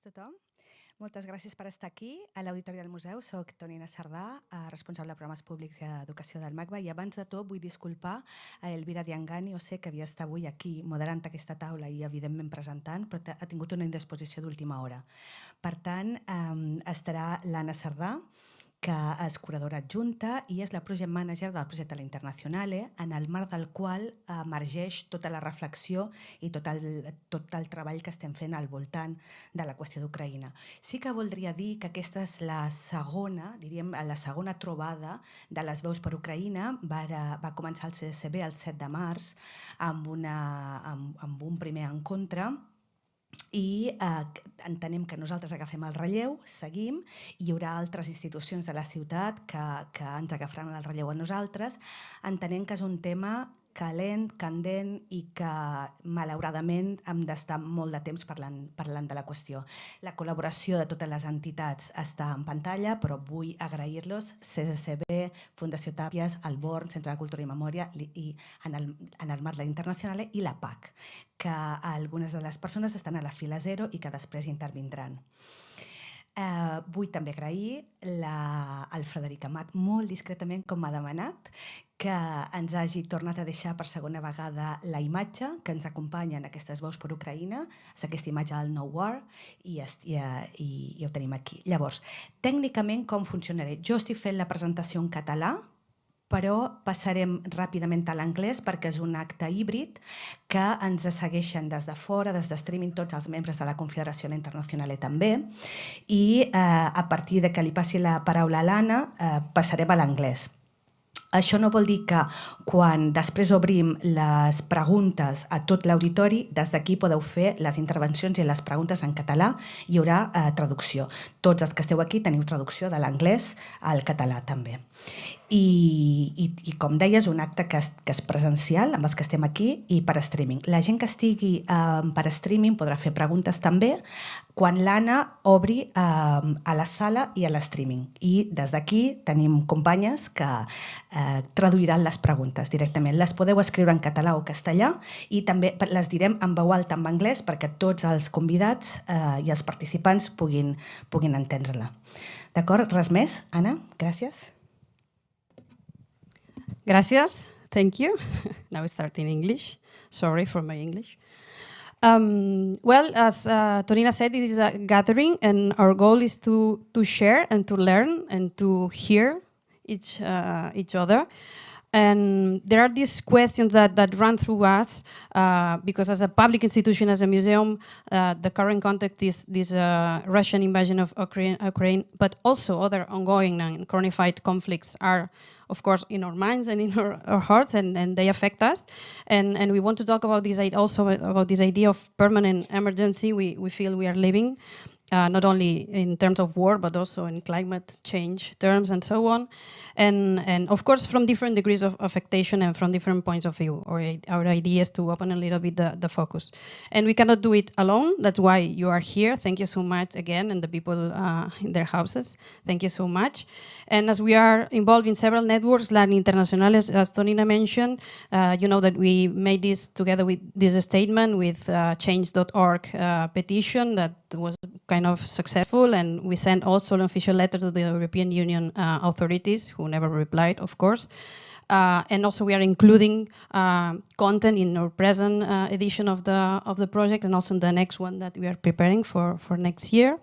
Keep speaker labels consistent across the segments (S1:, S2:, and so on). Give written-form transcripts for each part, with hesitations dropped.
S1: Tothom. Moltes gràcies per estar aquí. A l'Auditori del Museu soc Tonina Sardà, responsable de programes públics i educació del Macba, i abans de tot vull disculpar a Elvira Dyangani Ose, que havia estat avui aquí moderant aquesta taula i evidentment presentant, però ha tingut una indisposició d'última hora. Per tant, estarà l'Anna Sardà, que és curadora adjunta i és la project manager del projecte La Internacionale, en el marc del qual emergeix tota la reflexió i tot el treball que estem fent al voltant de la qüestió d'Ucraïna. Sí que voldria dir que aquesta és la segona, diríem, la segona trobada de les veus per Ucraïna. Va començar el CSB el 7 de març amb un primer encontre, i entenem que nosaltres agafem el relleu, seguim, i hi haurà altres institucions de la ciutat que ens agafaran el relleu a nosaltres. Entenem que és un tema calent, candent i que malauradament hem d'estar molt de temps parlant de la qüestió. La col·laboració de totes les entitats està en pantalla, però vull agrair-los: CSCB, Fundació Tàpies, el Born, Centre de Cultura i Memòria, i en el marc de la Internacional, i la PAC, que algunes de les persones estan a la fila 0 i que després intervindran. Vull també agrair al Frederic Amat, molt discretament, com m'ha demanat, que ens hagi tornat a deixar per segona vegada la imatge que ens acompanya en aquestes veus per Ucraïna. És aquesta imatge del No War, i ho tenim aquí. Llavors, tècnicament com funcionaré? Jo estic fent la presentació en català, però passarem ràpidament a l'anglès perquè és un acte híbrid que ens segueixen des de fora, des de streaming, tots els membres de la Confederació Internacional també, i a partir de que li passi la paraula a l'Anna passarem a l'anglès. Això no vol dir que quan després obrim les preguntes a tot l'auditori, des d'aquí podeu fer les intervencions i les preguntes en català, hi haurà traducció. Tots els que esteu aquí teniu traducció de l'anglès al català també. I com deia, és un acte que és presencial, amb els que estem aquí, i per streaming. La gent que estigui per streaming podrà fer preguntes també quan l'Anna obri a la sala i a l'streaming. I des d'aquí tenim companyes que traduiran les preguntes directament. Les podeu escriure en català o castellà i també les direm en veu alta en anglès perquè tots els convidats i els participants puguin entendre-la. D'acord? Res més? Anna, gràcies.
S2: Gracias. Thank you. Now we start in English. Sorry for my English. Well, as Tonina said, this is a gathering, and our goal is to share and to learn and to hear each other. And there are these questions that run through us because as a public institution, as a museum, the current context is this Russian invasion of Ukraine, but also other ongoing and chronified conflicts are, of course, in our minds and in our hearts, and they affect us. And we want to talk about this also about this idea of permanent emergency we feel we are living. Not only in terms of war, but also in climate change terms and so on. And of course, from different degrees of affectation and from different points of view, or our idea is to open a little bit the focus. And we cannot do it alone. That's why you are here. Thank you so much again, and the people in their houses. Thank you so much. And as we are involved in several networks, La Internacional, as Tonina mentioned, you know that we made this together with this statement with change.org petition that was kind of successful, and we sent also an official letter to the European Union authorities, who never replied, of course. And also we are including content in our present edition of the project, and also in the next one that we are preparing for next year.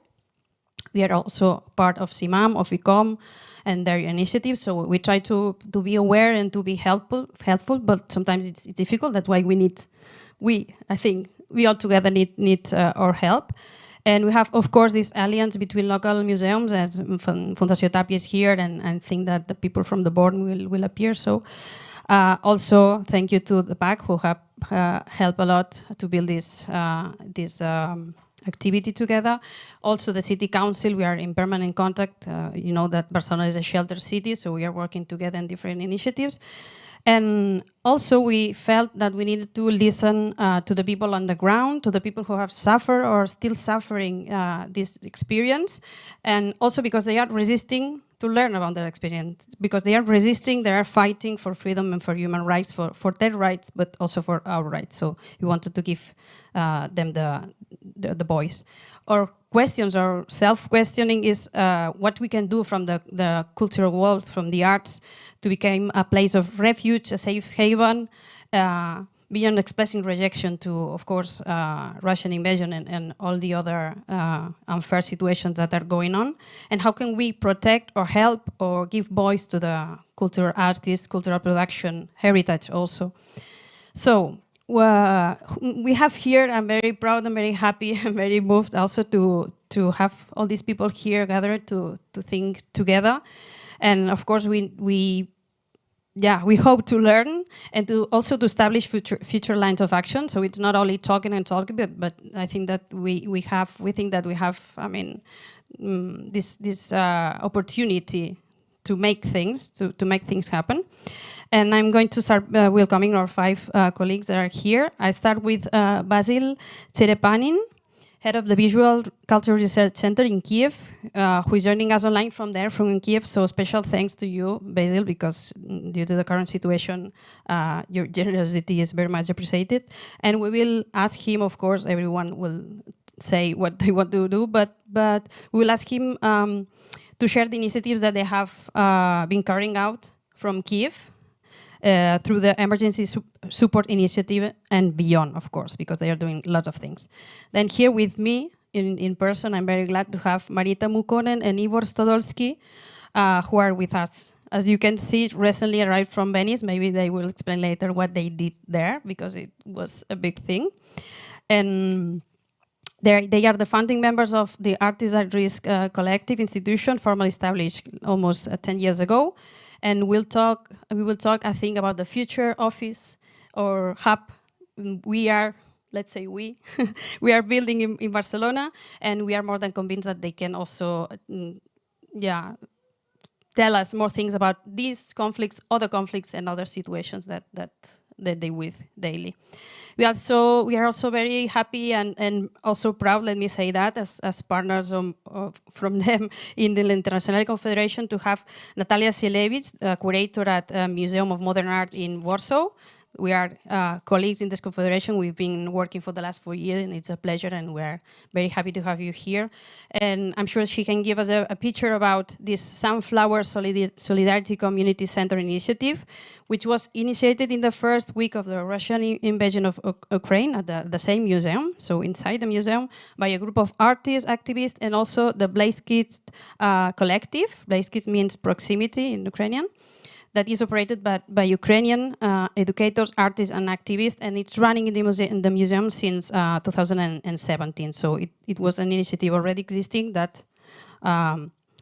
S2: We are also part of CIMAM, of ICOM, and their initiatives, so we try to be aware and to be helpful, but sometimes it's difficult. That's why I think we all together need our help. And we have, of course, this alliance between local museums, as Fundació Tàpia is here, and I think that the people from the board will appear. So also, thank you to the PAC, who have helped a lot to build this activity together. Also, the City Council, we are in permanent contact. You know that Barcelona is a shelter city, so we are working together in different initiatives. And also we felt that we needed to listen to the people on the ground, to the people who have suffered or still suffering this experience, and also because they are resisting to learn about their experience, because they are resisting, they are fighting for freedom and for human rights, for their rights, but also for our rights. So we wanted to give them the voice. Our questions or self-questioning is what we can do from the cultural world, from the arts, to become a place of refuge, a safe haven, beyond expressing rejection to, of course, Russian invasion and all the other unfair situations that are going on. And how can we protect or help or give voice to the cultural artists, cultural production, heritage also. So we have here, I'm very proud and very happy and very moved also to have all these people here gathered to think together. And of course, we hope to learn and to also to establish future lines of action. So it's not only talking and talking, but I think that we think that we have, I mean, this opportunity to make things happen. And I'm going to start welcoming our 5 colleagues that are here. I start with Vasyl Cherepanyn, head of the Visual Culture Research Center in Kiev, who is joining us online from Kiev. So special thanks to you, Vasyl, because due to the current situation, your generosity is very much appreciated. And we will ask him, of course, everyone will say what they want to do, but we will ask him to share the initiatives that they have been carrying out from Kiev through the emergency support initiative and beyond, of course, because they are doing lots of things. Then here with me in person, I'm very glad to have Marita Muukkonen and Ivor Stodolsky, who are with us. As you can see, recently arrived from Venice. Maybe they will explain later what they did there, because it was a big thing. And they are the founding members of the Artists at Risk collective institution, formally established almost 10 years ago. And we will talk, I think, about the future office or hub we are, let's say we are building in Barcelona, and we are more than convinced that they can also tell us more things about these conflicts, other conflicts, and other situations that they with daily. We are also very happy and also proud, let me say that, as partners from them in the International Confederation, to have Natalia Sielewicz, curator at Museum of Modern Art in Warsaw. We are colleagues in this confederation. We've been working for the last 4 years, and it's a pleasure, and we're very happy to have you here. And I'm sure she can give us a picture about this Sunflower Solidarity Community Center initiative, which was initiated in the first week of the Russian invasion of Ukraine at the same museum, so inside the museum, by a group of artists, activists, and also the Blaze Kids collective. Blaze Kids means proximity in Ukrainian. That is operated by Ukrainian educators, artists, and activists, and it's running in the museum since 2017. So it was an initiative already existing that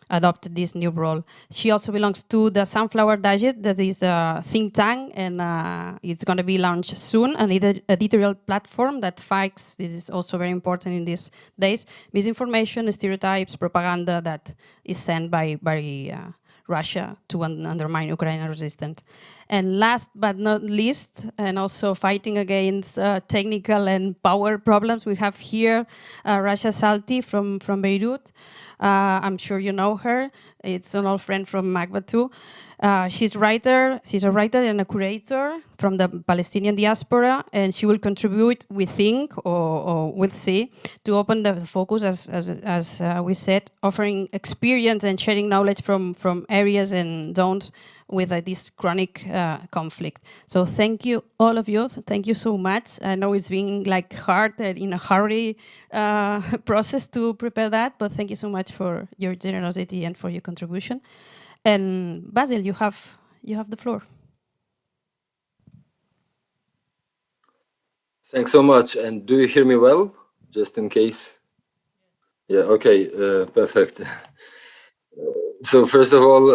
S2: adopted this new role. She also belongs to the Sunflower Digest, that is a think tank, and it's going to be launched soon, an editorial platform that fights, this is also very important in these days, misinformation, stereotypes, propaganda that is sent by Russia to undermine Ukrainian resistance. And last but not least, and also fighting against technical and power problems, we have here Rasha Salti from Beirut. I'm sure you know her. It's an old friend from Macba too. She's a writer and a curator from the Palestinian diaspora, and she will contribute, we think, or we'll see, to open the focus, as we said, offering experience and sharing knowledge from areas and zones with this chronic conflict. So thank you, all of you. Thank you so much. I know it's been like hard and in a hurry process to prepare that, but thank you so much for your generosity and for your contribution. And Vasyl, you have the floor.
S3: Thanks so much. And do you hear me well, just in case? Yeah, okay, perfect. So first of all,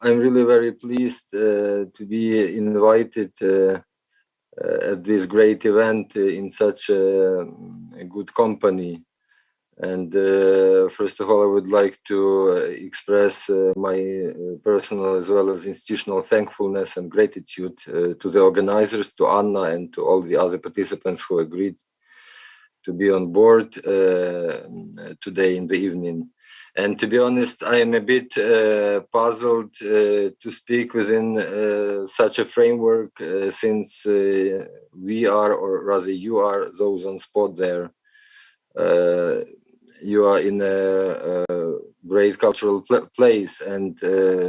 S3: I'm really very pleased to be invited at this great event in such a good company. And first of all, I would like to express my personal as well as institutional thankfulness and gratitude to the organizers, to Anna, and to all the other participants who agreed to be on board today in the evening. And to be honest, I am a bit puzzled to speak within such a framework since we are, or rather you are, those on spot there. you are in a great cultural place, and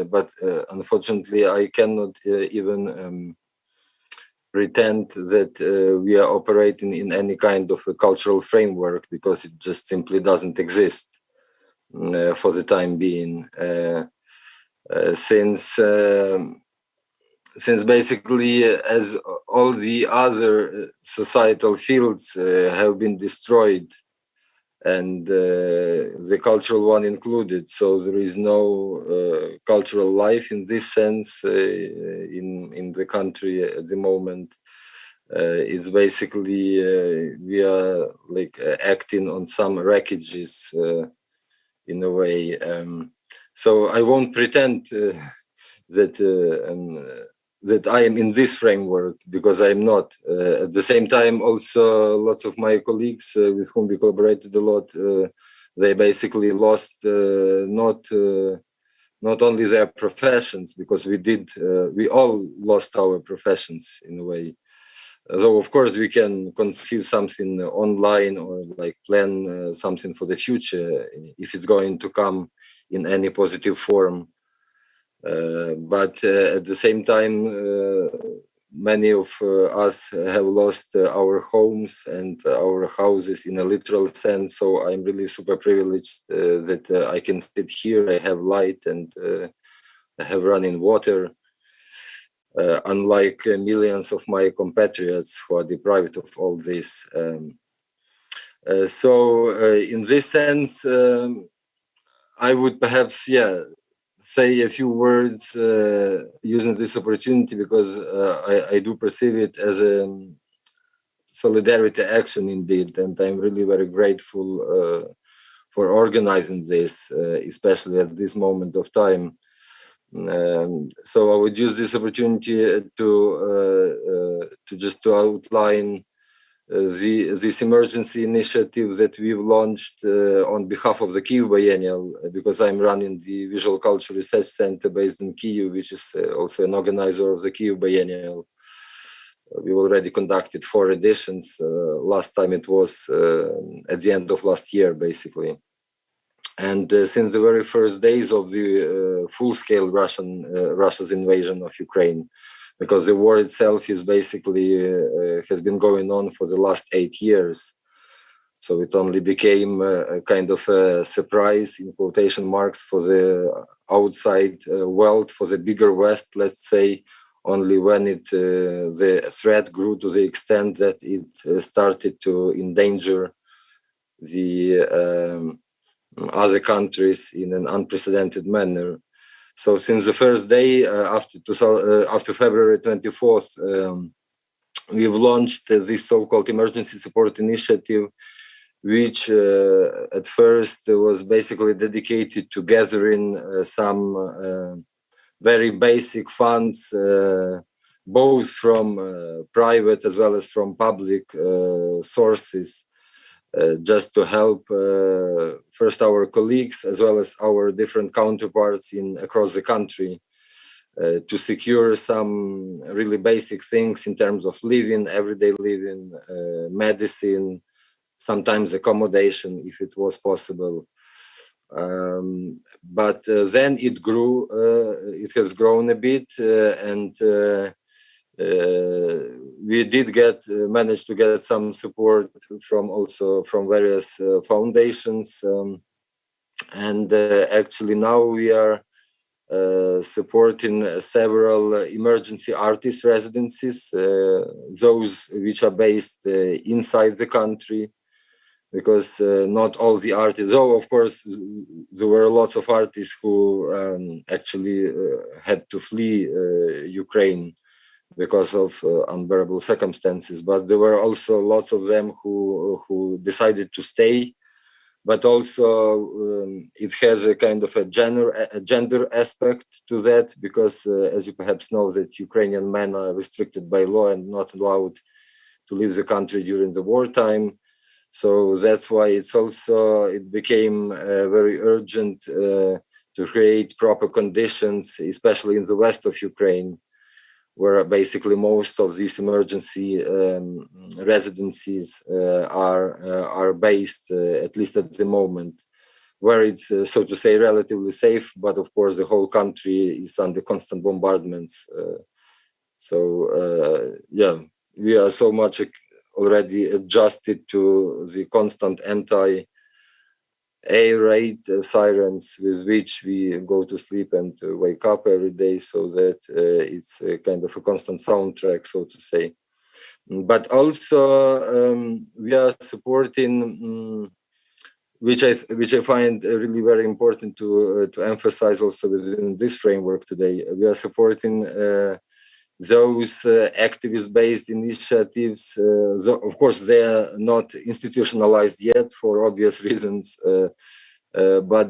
S3: but unfortunately I cannot even pretend that we are operating in any kind of a cultural framework, because it just simply doesn't exist for the time being, since basically as all the other societal fields have been destroyed, and the cultural one included. So there is no cultural life in this sense in the country at the moment. It's basically we are like acting on some wreckages in a way. So I won't pretend that I am in this framework, because I'm not. At the same time, also lots of my colleagues with whom we collaborated a lot, they basically lost not only their professions, because we all lost our professions in a way. Though of course we can conceive something online or like plan something for the future if it's going to come in any positive form. But at the same time, many of us have lost our homes and our houses in a literal sense. So I'm really super privileged that I can sit here. I have light and I have running water, unlike millions of my compatriots who are deprived of all this. So in this sense, I would perhaps, say a few words using this opportunity, because I do perceive it as a solidarity action indeed, and I'm really very grateful for organizing this, especially at this moment of time. So I would use this opportunity to outline this emergency initiative that we've launched on behalf of the Kyiv Biennial, because I'm running the Visual Culture Research Center based in Kyiv, which is also an organizer of the Kyiv Biennial. We've already conducted 4 editions. Last time it was at the end of last year, basically. And since the very first days of the full-scale Russia's invasion of Ukraine, because the war itself is basically has been going on for the last 8 years. So it only became a kind of a surprise, in quotation marks, for the outside world, for the bigger West, let's say, only when the threat grew to the extent that it started to endanger the other countries in an unprecedented manner. So since the first day after February 24th, we've launched this so-called emergency support initiative, which at first was basically dedicated to gathering some very basic funds, both from private as well as from public sources, just to help first our colleagues as well as our different counterparts across the country to secure some really basic things in terms of living, everyday living, medicine, sometimes accommodation if it was possible. But then it grew, it has grown a bit, and we did manage to get some support from various foundations, and actually now we are supporting several emergency artist residencies, those which are based inside the country, because not all the artists, though of course there were lots of artists who actually had to flee Ukraine because of unbearable circumstances, but there were also lots of them who decided to stay. But also it has a kind of a gender aspect to that, because as you perhaps know, that Ukrainian men are restricted by law and not allowed to leave the country during the wartime. So that's why it became very urgent to create proper conditions, especially in the west of Ukraine, where basically most of these emergency residencies are based, at least at the moment, where it's, so to say, relatively safe, but of course the whole country is under constant bombardments. Yeah, we are so much already adjusted to the constant anti-air raid sirens with which we go to sleep and wake up every day, so that it's a kind of a constant soundtrack, so to say. But also we are supporting, which I find really very important to emphasize also within this framework today. We are supporting those activist-based initiatives. Of course, they are not institutionalized yet for obvious reasons, but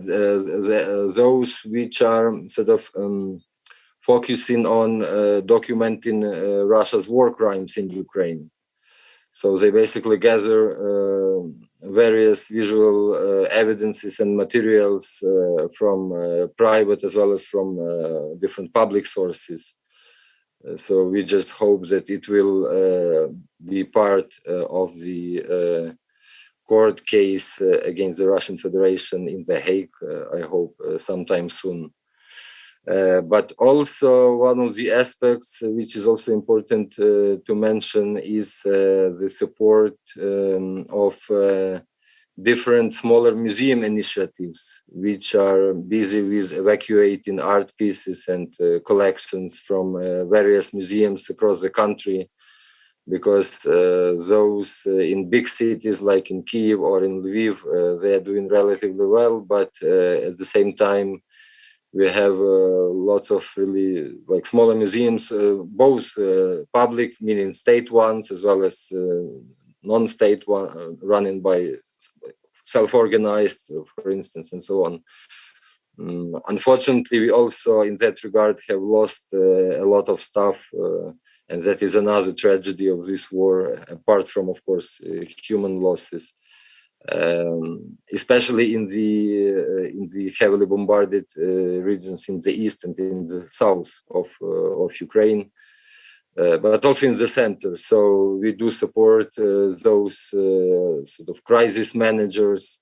S3: those which are sort of focusing on documenting Russia's war crimes in Ukraine. So they basically gather various visual evidences and materials from private as well as from different public sources. So we just hope that it will be part of the court case against the Russian Federation in The Hague, I hope sometime soon. But also one of the aspects which is also important to mention is the support of different smaller museum initiatives, which are busy with evacuating art pieces and collections from various museums across the country, because those in big cities like in Kyiv or in Lviv, they are doing relatively well, but at the same time, we have lots of really like smaller museums, both public, meaning state ones, as well as non-state one, running by self-organized, for instance, and so on. Unfortunately, we also, in that regard, have lost a lot of stuff, and that is another tragedy of this war, apart from, of course, human losses. Especially in the heavily bombarded regions in the east and in the south of Ukraine, but also in the center. So we do support those sort of crisis managers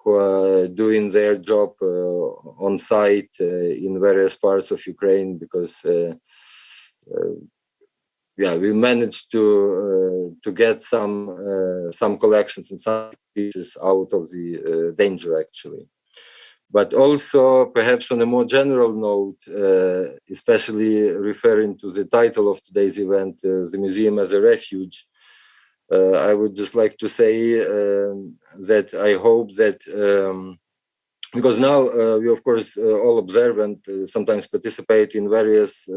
S3: who are doing their job on site in various parts of Ukraine, because yeah, we managed to get some collections and some pieces out of the danger, actually. But also, perhaps on a more general note, especially referring to the title of today's event, the museum as a refuge, I would just like to say that I hope that, because now we, of course, all observe and sometimes participate in various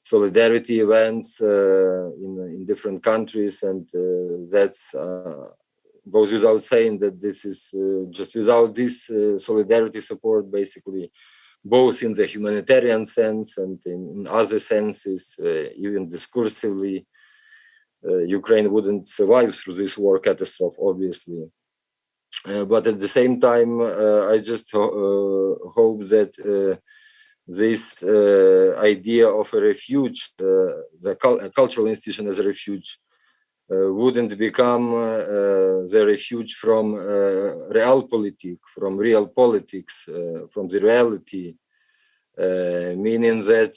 S3: solidarity events in different countries, and that's goes without saying that this is just without this solidarity support, basically, both in the humanitarian sense and in other senses, even discursively, Ukraine wouldn't survive through this war catastrophe, obviously. But at the same time, I just hope that this idea of a refuge, a cultural institution as a refuge, wouldn't become the refuge from realpolitik, from real politics, from the reality, meaning that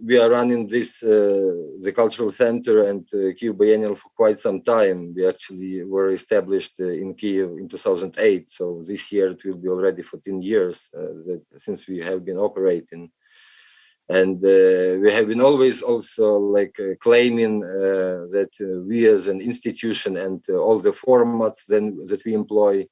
S3: we are running this the cultural center and Kyiv Biennial for quite some time. We actually were established in Kyiv in 2008, so this year it will be already 14 years since we have been operating. And we have been always also like claiming that we as an institution and all the formats that we employ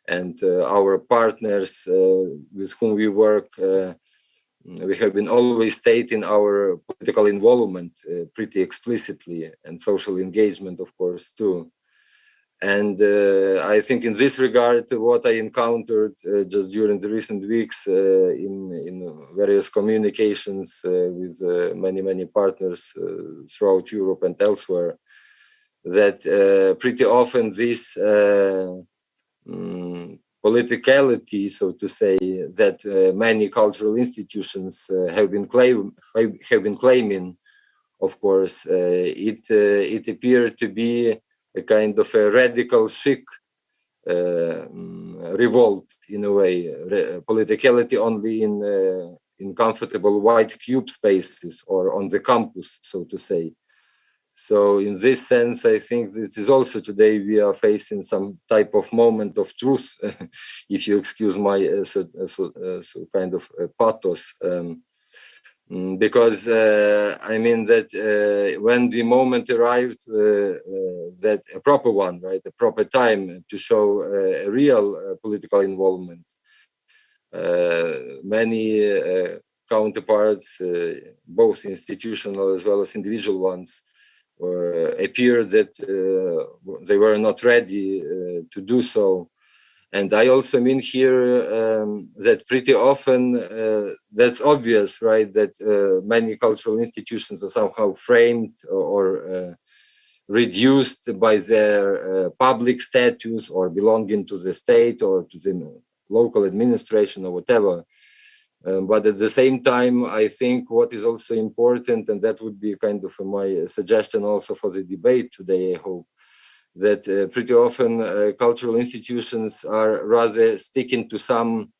S3: and our partners with whom we work, we have been always stating our political involvement pretty explicitly, and social engagement, of course, too. And I think in this regard, what I encountered just during the recent weeks in various communications with many partners throughout Europe and elsewhere, that pretty often this politicality, so to say, that many cultural institutions have been claiming. Of course, it appeared to be a kind of a radical chic revolt in a way, politicality only in comfortable white cube spaces or on the campus, so to say. So in this sense, I think this is also today we are facing some type of moment of truth, if you excuse my kind of pathos. Because I mean that when the moment arrived, that a proper one, right, a proper time to show a real political involvement, many counterparts, both institutional as well as individual ones, appear that they were not ready to do so. And I also mean here that pretty often that's obvious, right, that many cultural institutions are somehow framed or reduced by their public status or belonging to the state or to the local administration or whatever. But at the same time, I think what is also important, and that would be kind of my suggestion also for the debate today, I hope, that pretty often cultural institutions are rather sticking to some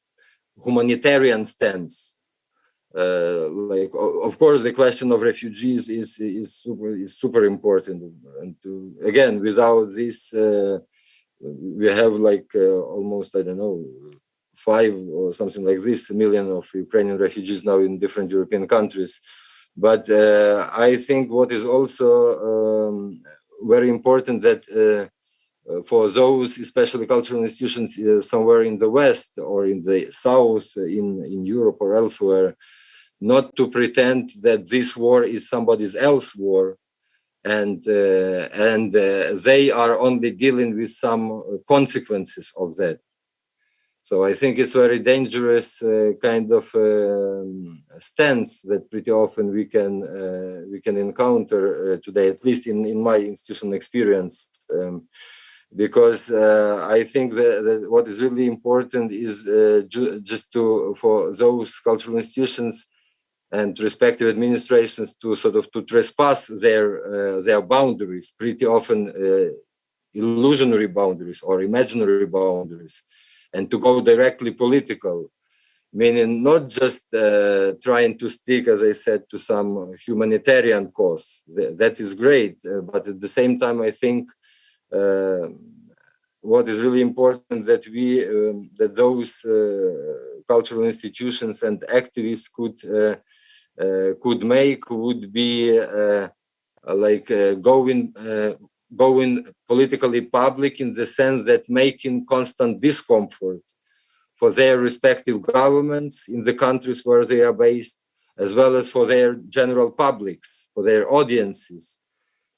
S3: humanitarian stance. Like, of course, the question of refugees is super important. And again, without this, we have like almost, I don't know, 5 or something like this million of Ukrainian refugees now in different European countries. But I think what is also very important that for those, especially cultural institutions somewhere in the West or in the South, in Europe or elsewhere, not to pretend that this war is somebody else's war, and they are only dealing with some consequences of that. So I think it's very dangerous kind of stance that pretty often we can encounter today, at least in my institutional experience, because I think that what is really important is just for those cultural institutions and respective administrations to sort of to trespass their boundaries, pretty often illusionary boundaries or imaginary boundaries, and to go directly political, meaning not just trying to stick, as I said, to some humanitarian cause. That is great, but at the same time, I think what is really important that that those cultural institutions and activists could make would be like going politically public in the sense that making constant discomfort for their respective governments in the countries where they are based, as well as for their general publics, for their audiences.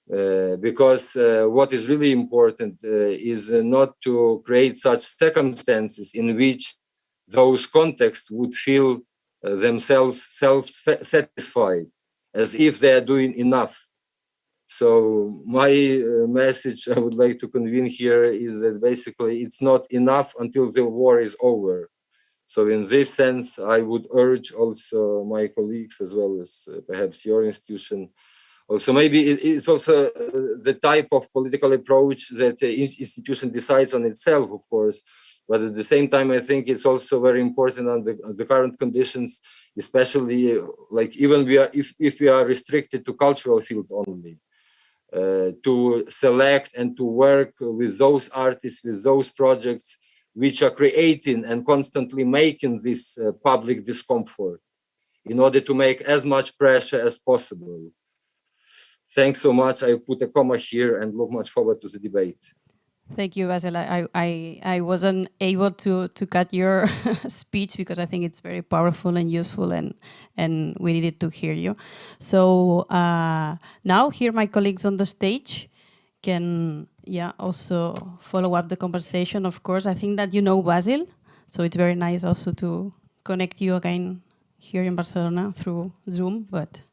S3: Because what is really important is not to create such circumstances in which those contexts would feel themselves self-satisfied, as if they are doing enough. So my message I would like to convey here is that basically it's not enough until the war is over. So in this sense, I would urge also my colleagues, as well as perhaps your institution. Also, maybe it's also the type of political approach that the institution decides on itself, of course. But at the same time, I think it's also very important on the current conditions, especially like even if we are restricted to cultural field only. To select and to work with those artists, with those projects which are creating and constantly making this public discomfort in order to make as much pressure as possible. Thanks so much. I put a comma here and look much forward to the debate.
S2: Thank you, Vasyl. I wasn't able to cut your speech because I think it's very powerful and useful, and we needed to hear you. So now here my colleagues on the stage can also follow up the conversation. Of course, I think that you know Vasyl, so it's very nice also to connect you again here in Barcelona through Zoom. But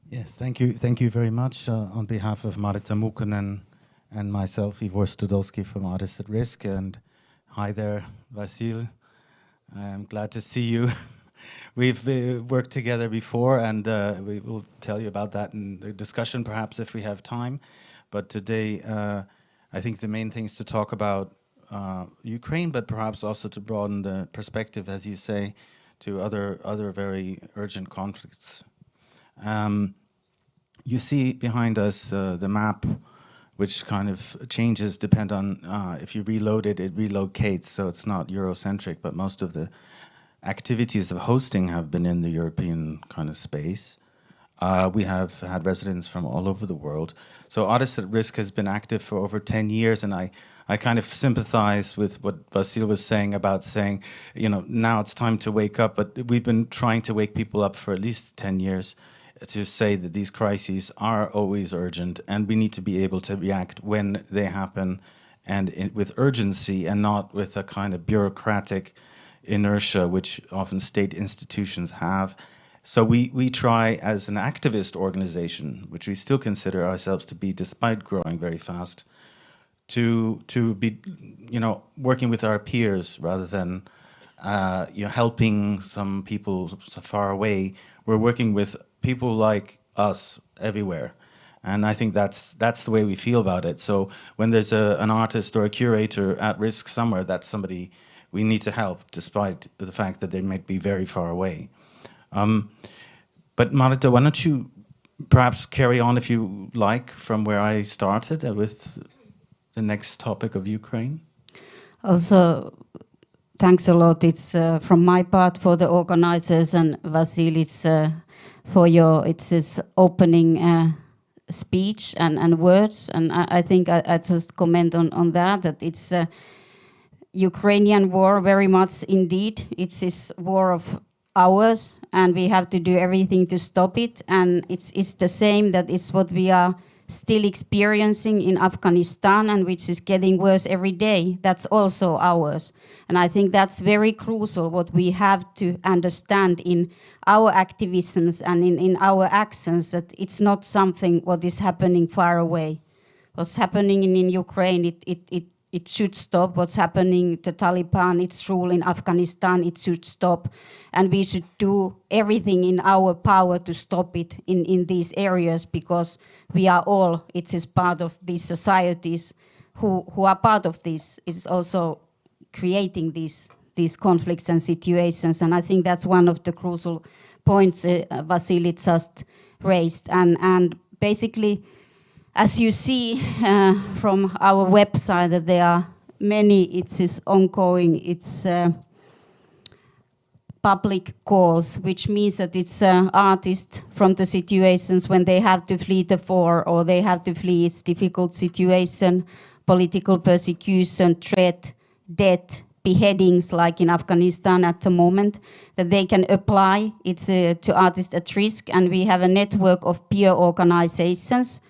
S4: yes, thank you very much on behalf of Marita Muukkonen and myself, Ivor Stodolsky from Artists at Risk. And hi there, Vasyl. I'm glad to see you. We've worked together before, and we will tell you about that in the discussion, perhaps, if we have time. But today, I think the main thing is to talk about Ukraine, but perhaps also to broaden the perspective, as you say, to other very urgent conflicts. You see behind us the map, which kind of changes depend on if you reload it, it relocates, so it's not Eurocentric, but most of the activities of hosting have been in the European kind of space. We have had residents from all over the world. So Artists at Risk has been active for over 10 years, and I kind of sympathize with what Vasyl was saying about saying, you know, now it's time to wake up, but we've been trying to wake people up for at least 10 years to say that these crises are always urgent, and we need to be able to react when they happen and with urgency and not with a kind of bureaucratic inertia which often state institutions have. So we try as an activist organization, which we still consider ourselves to be despite growing very fast, to be, you know, working with our peers rather than you know, helping some people so far away. We're working with people like us everywhere. And I think that's the way we feel about it. So when there's an artist or a curator at risk somewhere, that's somebody we need to help, despite the fact that they might be very far away. But Marita, why don't you perhaps carry on, if you like, from where I started with the next topic of Ukraine?
S5: Also, thanks a lot. It's from my part for the organizers, and Vasyl, it's for your this opening speech and words. And I think I just comment on that it's Ukrainian war very much indeed. It's this war of ours, and we have to do everything to stop it. And it's the same, that it's what we are still experiencing in Afghanistan, and which is getting worse every day. That's also ours. And I think that's very crucial, what we have to understand in our activisms and in our actions, that it's not something what is happening far away. What's happening in Ukraine, it should stop. What's happening to Taliban, its rule in Afghanistan, it should stop. And we should do everything in our power to stop it in these areas, because we are all, it is part of these societies who are part of this. It's also creating these conflicts and situations. And I think that's one of the crucial points Vasyl just raised. And basically, as you see from our website, that there are many, it is ongoing, it's public calls, which means that it's artists from the situations when they have to flee the war, or they have to flee its difficult situation, political persecution, threat, death, beheadings, like in Afghanistan at the moment, that they can apply. It's to Artists at Risk, and we have a network of peer organizations.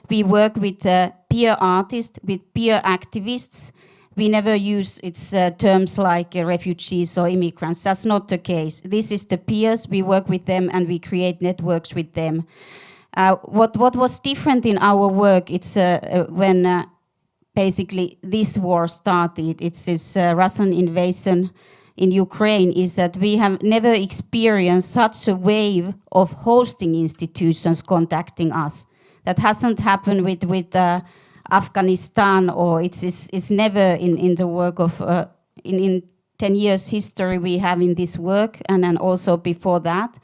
S5: We work with peer artists, with peer activists. We never use its terms like refugees or immigrants. That's not the case. This is the peers. We work with them and we create networks with them. What was different in our work, it's when basically this war started, it's this Russian invasion in Ukraine, is that we have never experienced such a wave of hosting institutions contacting us. That hasn't happened with Afghanistan, or it's never in the work of, in 10 years history we have in this work, and then also before that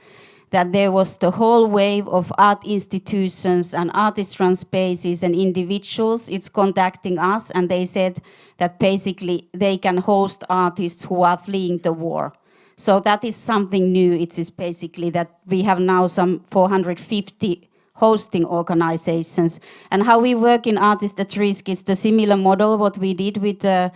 S5: there was the whole wave of art institutions and artist-run spaces and individuals. It's contacting us, and they said that basically they can host artists who are fleeing the war. So that is something new. It is basically that we have now some 450 hosting organizations. And how we work in Artists at Risk is the similar model what we did with the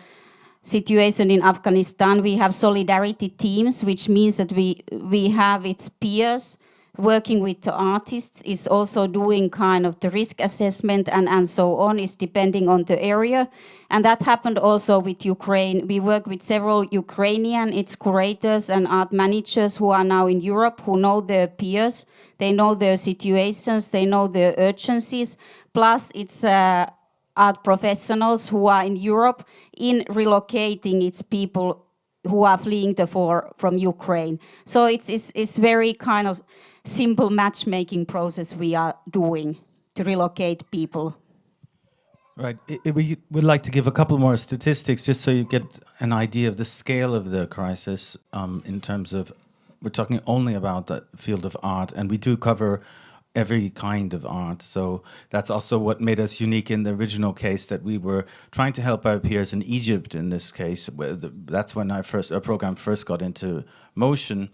S5: situation in Afghanistan. We have solidarity teams, which means that we have its peers working with the artists, is also doing kind of the risk assessment and so on, is depending on the area. And that happened also with Ukraine. We work with several Ukrainian, its curators and art managers who are now in Europe, who know their peers. They know their situations, they know their urgencies, plus it's art professionals who are in Europe in relocating its people who are fleeing from Ukraine. So it's very kind of simple matchmaking process we are doing to relocate people.
S4: Right. We would like to give a couple more statistics just so you get an idea of the scale of the crisis in terms of, we're talking only about the field of art, and we do cover every kind of art. So that's also what made us unique in the original case, that we were trying to help our peers in Egypt in this case. That's when our program first got into motion.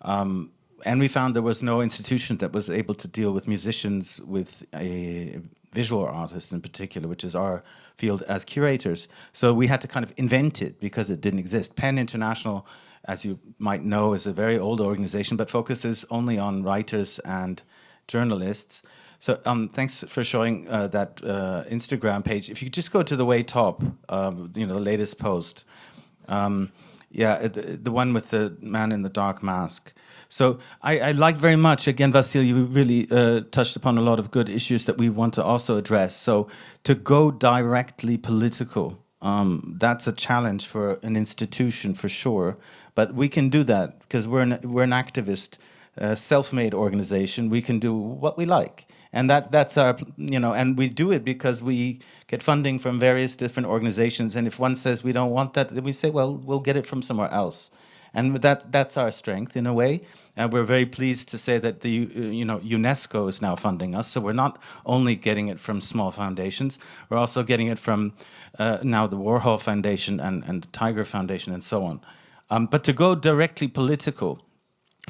S4: And we found there was no institution that was able to deal with musicians, with a visual artist in particular, which is our field as curators. So we had to kind of invent it because it didn't exist. PEN International, as you might know, is a very old organization, but focuses only on writers and journalists. So thanks for showing that Instagram page. If you just go to the way top, the latest post. The one with the man in the dark mask. So I like very much, again, Vasyl, you really touched upon a lot of good issues that we want to also address. So to go directly political, that's a challenge for an institution for sure, but we can do that because we're an activist, self-made organization. We can do what we like. And that's our, and we do it because we get funding from various different organizations. And if one says we don't want that, then we say, well, we'll get it from somewhere else. And that's our strength in a way. And we're very pleased to say that the UNESCO is now funding us. So we're not only getting it from small foundations, we're also getting it from now the Warhol Foundation and the Tiger Foundation and so on. But to go directly political,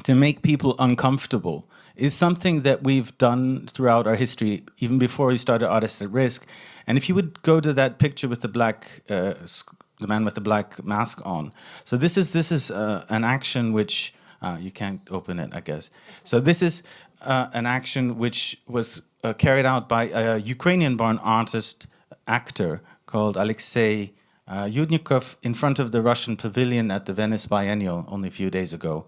S4: to make people uncomfortable, is something that we've done throughout our history, even before we started Artists at Risk. And if you would go to that picture with the man with the black mask on. So this is an action which, you can't open it, I guess. So this is an action which was carried out by a Ukrainian-born artist, actor, called Alexei Yudnikov in front of the Russian pavilion at the Venice Biennial only a few days ago.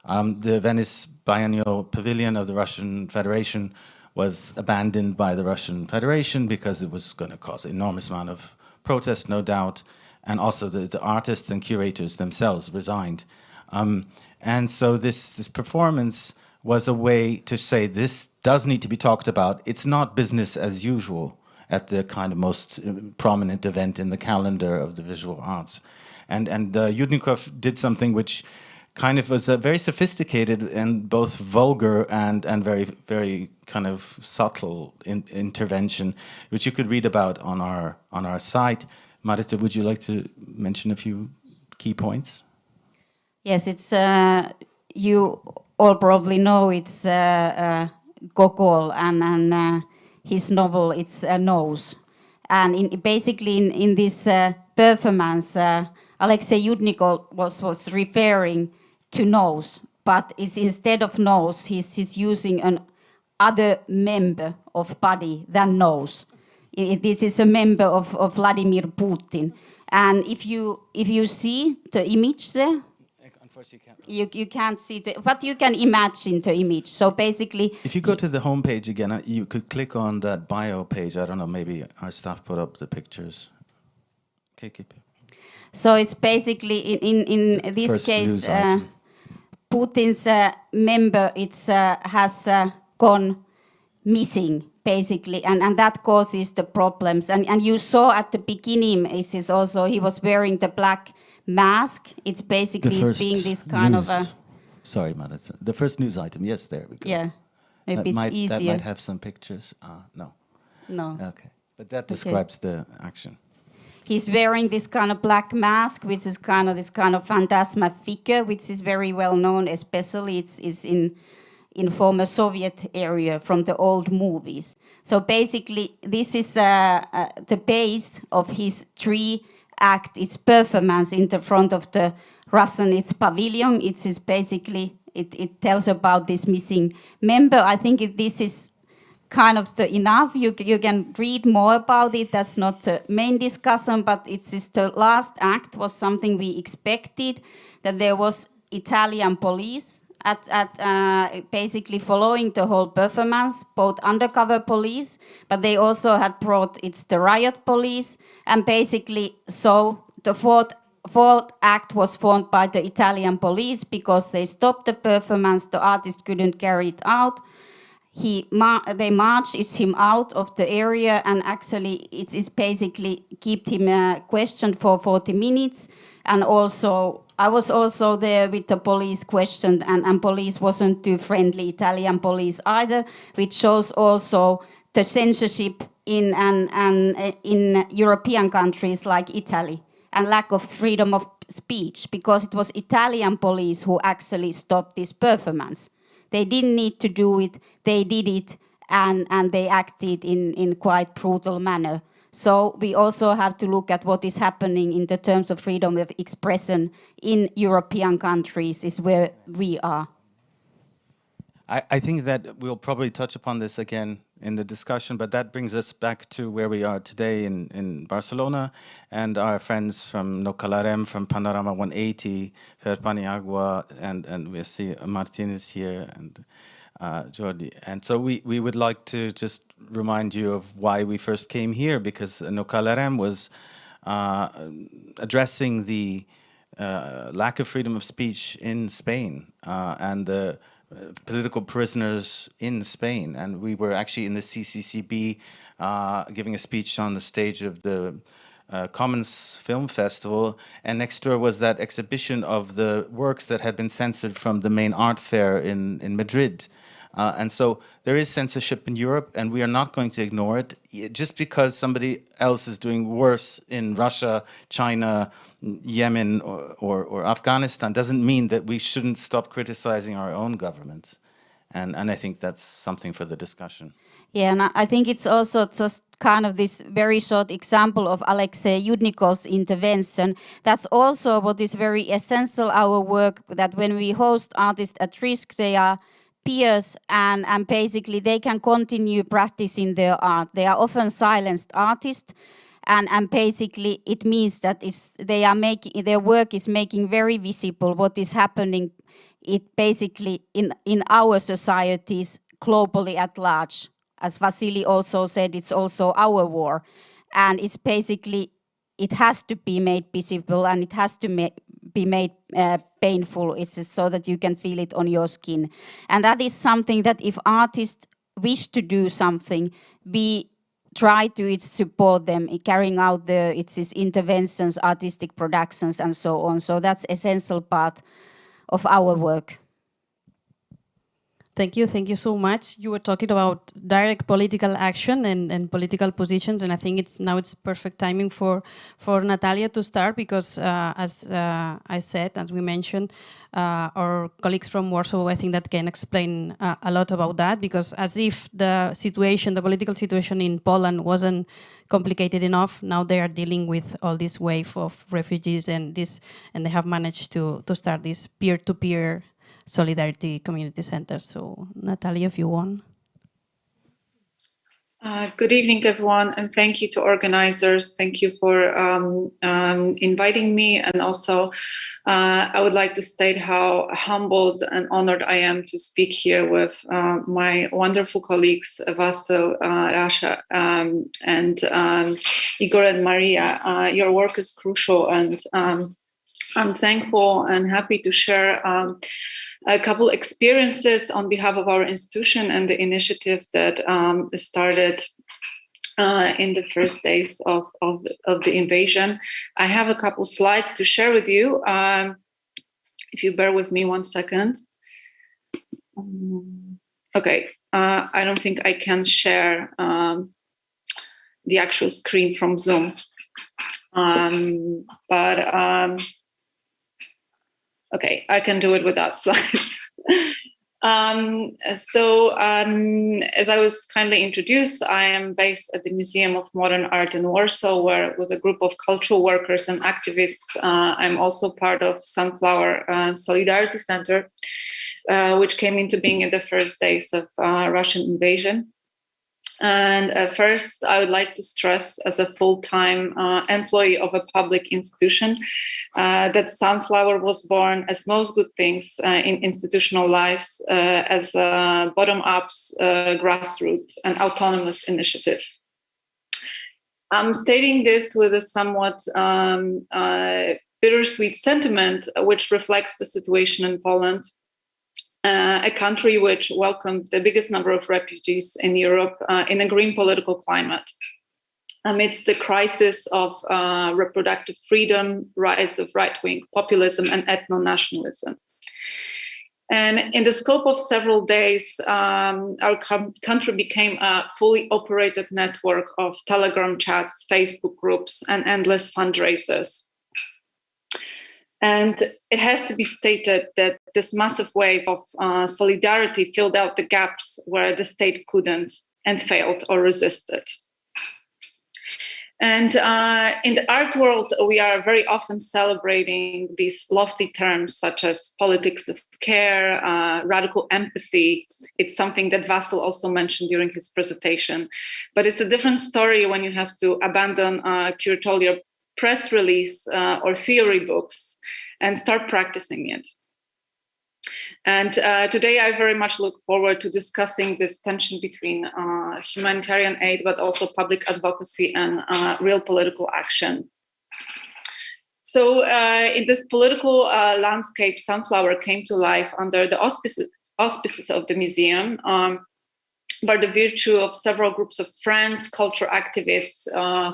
S4: The Venice Biennial Pavilion of the Russian Federation was abandoned by the Russian Federation because it was going to cause an enormous amount of protest, no doubt, and also the artists and curators themselves resigned. And so this performance was a way to say this does need to be talked about. It's not business as usual at the kind of most prominent event in the calendar of the visual arts. And Yudnikov did something which kind of was a very sophisticated and both vulgar and very, very kind of subtle intervention, which you could read about on our site. Marita, would you like to mention a few key points?
S5: Yes, it's you all probably know it's Gogol and his novel. It's Nose, and basically in this performance, Alexei Yudnikov was referring to nose, but it's instead of nose, he's using an other member of body than nose. This is a member of Vladimir Putin, and if you see the image there, unfortunately you can't see but you can imagine the image. So basically,
S4: if you go to the homepage again, you could click on that bio page. I don't know, maybe our staff put up the pictures. Okay, keep it.
S5: So it's basically in this case, Putin's member has gone missing, basically, and that causes the problems. And you saw at the beginning, he was wearing the black mask. It's basically being this kind of a...
S4: Sorry, Marita. The first news item, yes, there we go.
S5: Yeah, maybe it's easier.
S4: That might have some pictures. No.
S5: No.
S4: Okay, but that describes the action.
S5: He's wearing this kind of black mask, which is kind of this kind of phantasma figure, which is very well known, especially it's in former Soviet area from the old movies. So basically, this is the base of his three-act. It's performance in the front of the Russian. It's pavilion. It's basically it tells about this missing member. I think this is kind of enough. You can read more about it. That's not the main discussion, but it's just the last act was something we expected, that there was Italian police at basically following the whole performance, both undercover police, but they also had brought the riot police, and basically so the fourth fourth act was formed by the Italian police because they stopped the performance. The artist couldn't carry it out. They marched him out of the area, and actually it's basically kept him questioned for 40 minutes. And also, I was also there with the police questioned, and police wasn't too friendly, Italian police either, which shows also the censorship in European countries like Italy, and lack of freedom of speech, because it was Italian police who actually stopped this performance. They didn't need to do it, they did it, and they acted in quite brutal manner. So we also have to look at what is happening in the terms of freedom of expression in European countries, is where we are.
S4: I think that we'll probably touch upon this again in the discussion, but that brings us back to where we are today in Barcelona, and our friends from No Calarem, from Panorama 180, Fer Paniagua, and we see Martinez here, and Jordi. And so we would like to just remind you of why we first came here, because No Calarem was addressing the lack of freedom of speech in Spain, and the political prisoners in Spain. And we were actually in the CCCB giving a speech on the stage of the Commons Film Festival, and next door was that exhibition of the works that had been censored from the main art fair in Madrid. And so there is censorship in Europe, and we are not going to ignore it. Just because somebody else is doing worse in Russia, China, Yemen, or Afghanistan doesn't mean that we shouldn't stop criticizing our own governments. And I think that's something for the discussion.
S5: Yeah, and I think it's also just kind of this very short example of Alexei Yudnikov's intervention. That's also what is very essential, our work, that when we host artists at risk, they are peers, and basically they can continue practicing their art. They are often silenced artists, and basically it means that they are making, their work is making very visible what is happening. It basically in our societies globally at large. As Vasyl also said, it's also our war, and it's basically, it has to be made visible, and it has to be made painful. It's just so that you can feel it on your skin. And that is something that if artists wish to do something, we try to support them in carrying out its interventions, artistic productions, and so on. So that's essential part of our work.
S2: Thank you so much. You were talking about direct political action and political positions, and I think it's perfect timing for Natalia to start, because as I said, as we mentioned, our colleagues from Warsaw, I think that can explain a lot about that, because as if the political situation in Poland wasn't complicated enough, now they are dealing with all this wave of refugees and they have managed to start this peer-to-peer solidarity community center. So Natalia, if you want.
S6: Good evening, everyone, and thank you to organizers. Thank you for inviting me, and also I would like to state how humbled and honored I am to speak here with my wonderful colleagues, Vasyl, Rasha, and Igor and Maria. Your work is crucial, and I'm thankful and happy to share a couple experiences on behalf of our institution and the initiative that started in the first days of the invasion. I have a couple slides to share with you. If you bear with me 1 second. Okay, I don't think I can share the actual screen from Zoom, okay, I can do it without slides. As I was kindly introduced, I am based at the Museum of Modern Art in Warsaw, where with a group of cultural workers and activists, I'm also part of Sunflower Solidarity Center, which came into being in the first days of Russian invasion. And first, I would like to stress, as a full-time employee of a public institution, that Sunflower was born, as most good things in institutional lives, as a bottom-up, grassroots, and autonomous initiative. I'm stating this with a somewhat bittersweet sentiment, which reflects the situation in Poland, a country which welcomed the biggest number of refugees in Europe in a green political climate. Amidst the crisis of reproductive freedom, rise of right-wing populism and ethno-nationalism. And in the scope of several days, our country became a fully operated network of Telegram chats, Facebook groups, and endless fundraisers. And it has to be stated that this massive wave of solidarity filled out the gaps where the state couldn't and failed or resisted. And in the art world, we are very often celebrating these lofty terms such as politics of care, radical empathy. It's something that Vasyl also mentioned during his presentation. But it's a different story when you have to abandon curatorial press release or theory books and start practicing it. And today I very much look forward to discussing this tension between humanitarian aid, but also public advocacy and real political action. So in this political landscape, Sunflower came to life under the auspices of the museum by the virtue of several groups of friends, culture activists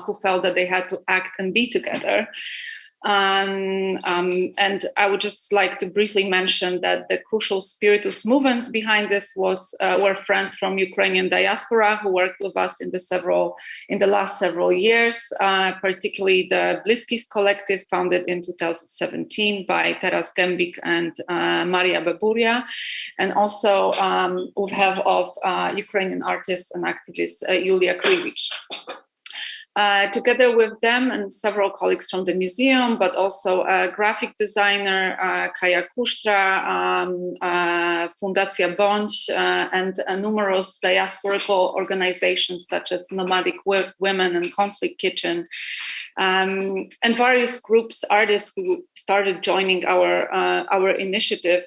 S6: who felt that they had to act and be together. And I would just like to briefly mention that the crucial spiritus movements behind this were friends from Ukrainian diaspora who worked with us in the last several years, particularly the Bliskis collective founded in 2017 by Taras Gembik and Maria Baburia, and also with help of Ukrainian artist and activist Yulia Krivich. Together with them and several colleagues from the museum, but also a graphic designer, Kaja Kusztra, Fundacja Bądź, and numerous diasporical organizations such as Nomadic Women and Conflict Kitchen, and various groups, artists who started joining our initiative.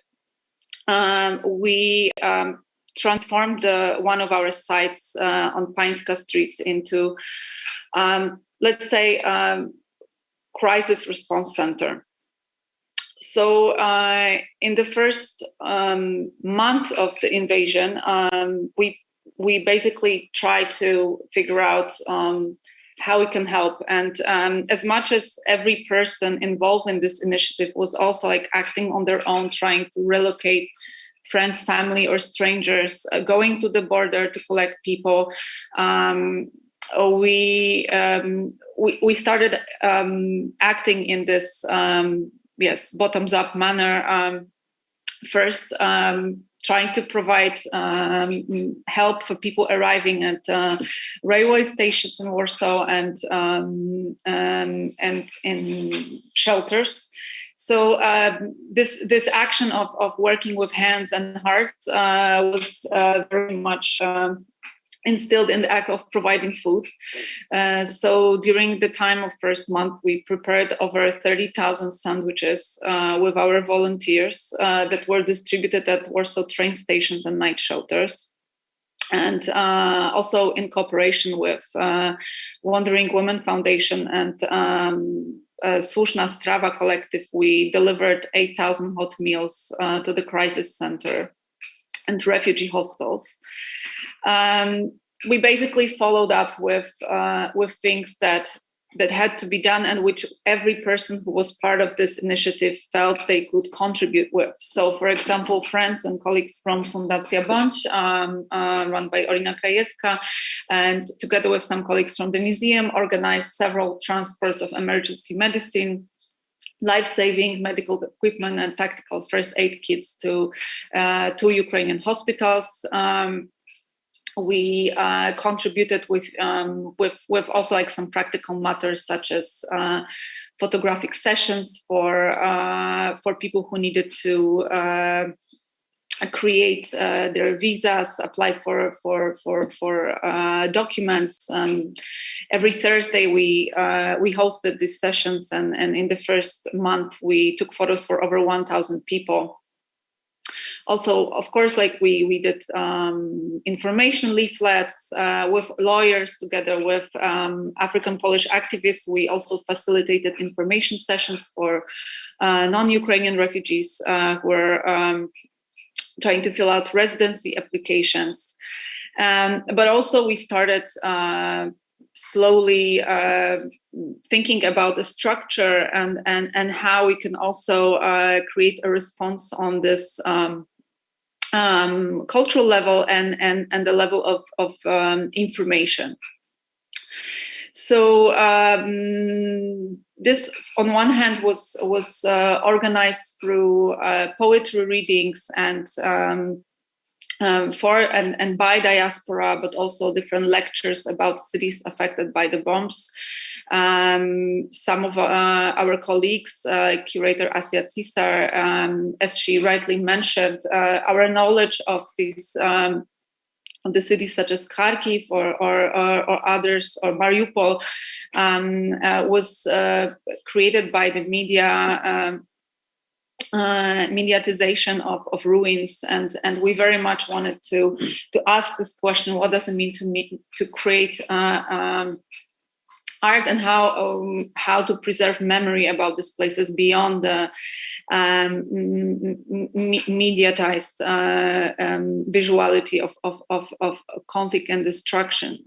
S6: We transformed one of our sites on Pańska streets into let's say, crisis response center. So in the first month of the invasion, we basically try to figure out how we can help. And as much as every person involved in this initiative was also like acting on their own, trying to relocate friends, family, or strangers, going to the border to collect people, we started acting in this bottoms-up manner. First, trying to provide help for people arriving at railway stations in Warsaw and in shelters. So this action of working with hands and hearts was very much instilled in the act of providing food. So during the time of first month, we prepared over 30,000 sandwiches with our volunteers that were distributed at Warsaw train stations and night shelters. And also in cooperation with Wandering Women Foundation and Słuszna Strawa Collective, we delivered 8,000 hot meals to the crisis center and refugee hostels. We basically followed up with things that had to be done and which every person who was part of this initiative felt they could contribute with. So, for example, friends and colleagues from Fundacja Bądź, run by Olina Krajewska, and together with some colleagues from the museum, organized several transports of emergency medicine, life-saving medical equipment, and tactical first aid kits to Ukrainian hospitals. We contributed with also like some practical matters such as photographic sessions for people who needed to create their visas, apply for documents. Every Thursday we hosted these sessions, and in the first month we took photos for over 1,000 people. also, of course, like we did information leaflets with lawyers together with African Polish activists. We also facilitated information sessions for non-Ukrainian refugees who were trying to fill out residency applications. But also we started slowly thinking about the structure and how we can also create a response on this cultural level and the level of information. So this, on one hand, was organized through poetry readings and for and by diaspora, but also different lectures about cities affected by the bombs. Some of our colleagues, curator Asia Cisar, as she rightly mentioned, our knowledge of these of the cities such as Kharkiv or others, or Mariupol, was created by the media. Mediatization of ruins, and we very much wanted to ask this question: what does it mean to create art, and how to preserve memory about these places beyond the mediatized visuality of conflict and destruction.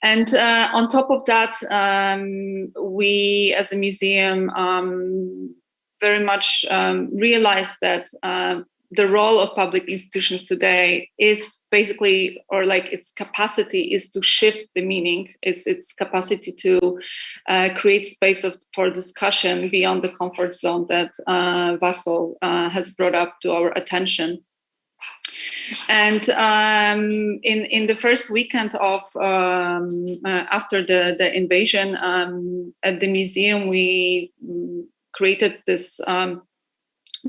S6: And on top of that, we as a museum very much realized that the role of public institutions today is basically, or like its capacity is to shift the meaning, is its capacity to create space for discussion beyond the comfort zone that Vasyl has brought up to our attention. And in the first weekend of after the invasion, at the museum, we created this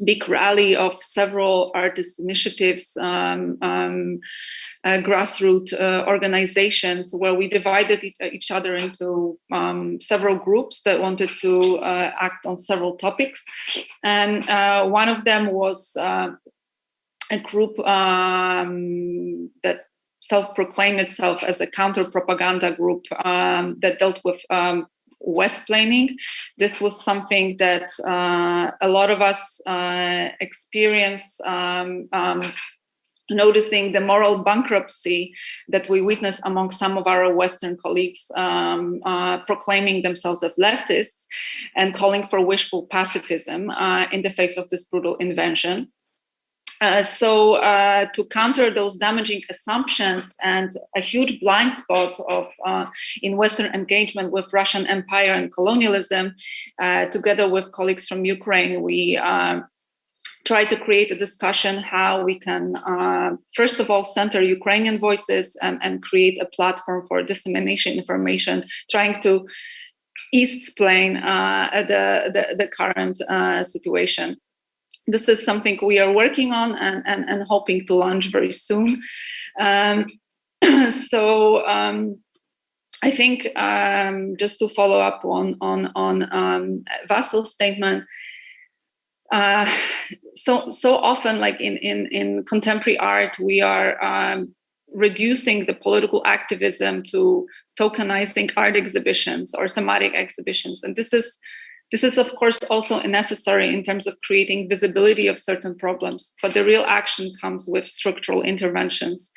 S6: big rally of several artist initiatives, grassroots organizations, where we divided each other into several groups that wanted to act on several topics. And one of them was a group that self-proclaimed itself as a counter-propaganda group that dealt with West-planning. This was something that a lot of us experience, noticing the moral bankruptcy that we witness among some of our Western colleagues, proclaiming themselves as leftists and calling for wishful pacifism in the face of this brutal invasion. So to counter those damaging assumptions and a huge blind spot in Western engagement with Russian empire and colonialism, together with colleagues from Ukraine, we try to create a discussion how we can, first of all, center Ukrainian voices and create a platform for dissemination information, trying to explain the current situation. This is something we are working on and hoping to launch very soon. So I think just to follow up on Vasyl's statement, so often, like in contemporary art, we are reducing the political activism to tokenizing art exhibitions or thematic exhibitions, and this is, of course, also necessary in terms of creating visibility of certain problems. But the real action comes with structural interventions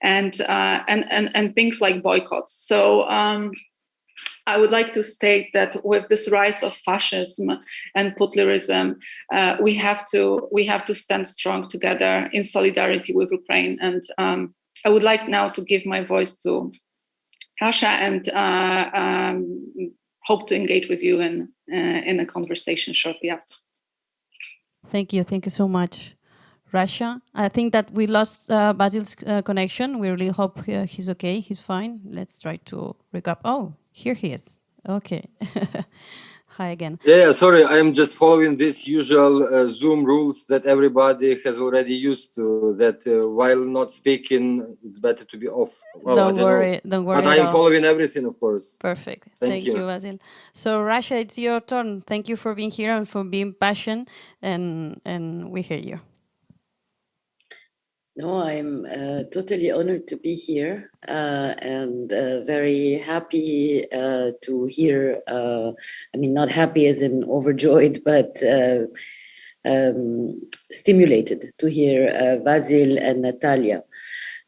S6: and things like boycotts. So I would like to state that with this rise of fascism and Putlerism, we have to stand strong together in solidarity with Ukraine. And I would like now to give my voice to Rasha and hope to engage with you in a conversation shortly after.
S2: Thank you so much, Rasha. I think that we lost Vasyl's connection. We really hope he's okay, he's fine. Let's try to recap. Oh, here he is. Okay. Hi again.
S3: Yeah, sorry, I'm just following these usual Zoom rules that everybody has already used to, that while not speaking, it's better to be off. Well,
S2: Don't
S3: I don't
S2: worry,
S3: know.
S2: don't worry
S3: But
S2: at
S3: I'm
S2: all.
S3: following everything, of course.
S2: Perfect.
S3: Thank you.
S2: Vasyl. So Rasha, it's your turn. Thank you for being here and for being passionate, and we hear you.
S7: No, I'm totally honored to be here and very happy to hear. I mean, not happy as in overjoyed, but stimulated to hear Vasyl and Natalia.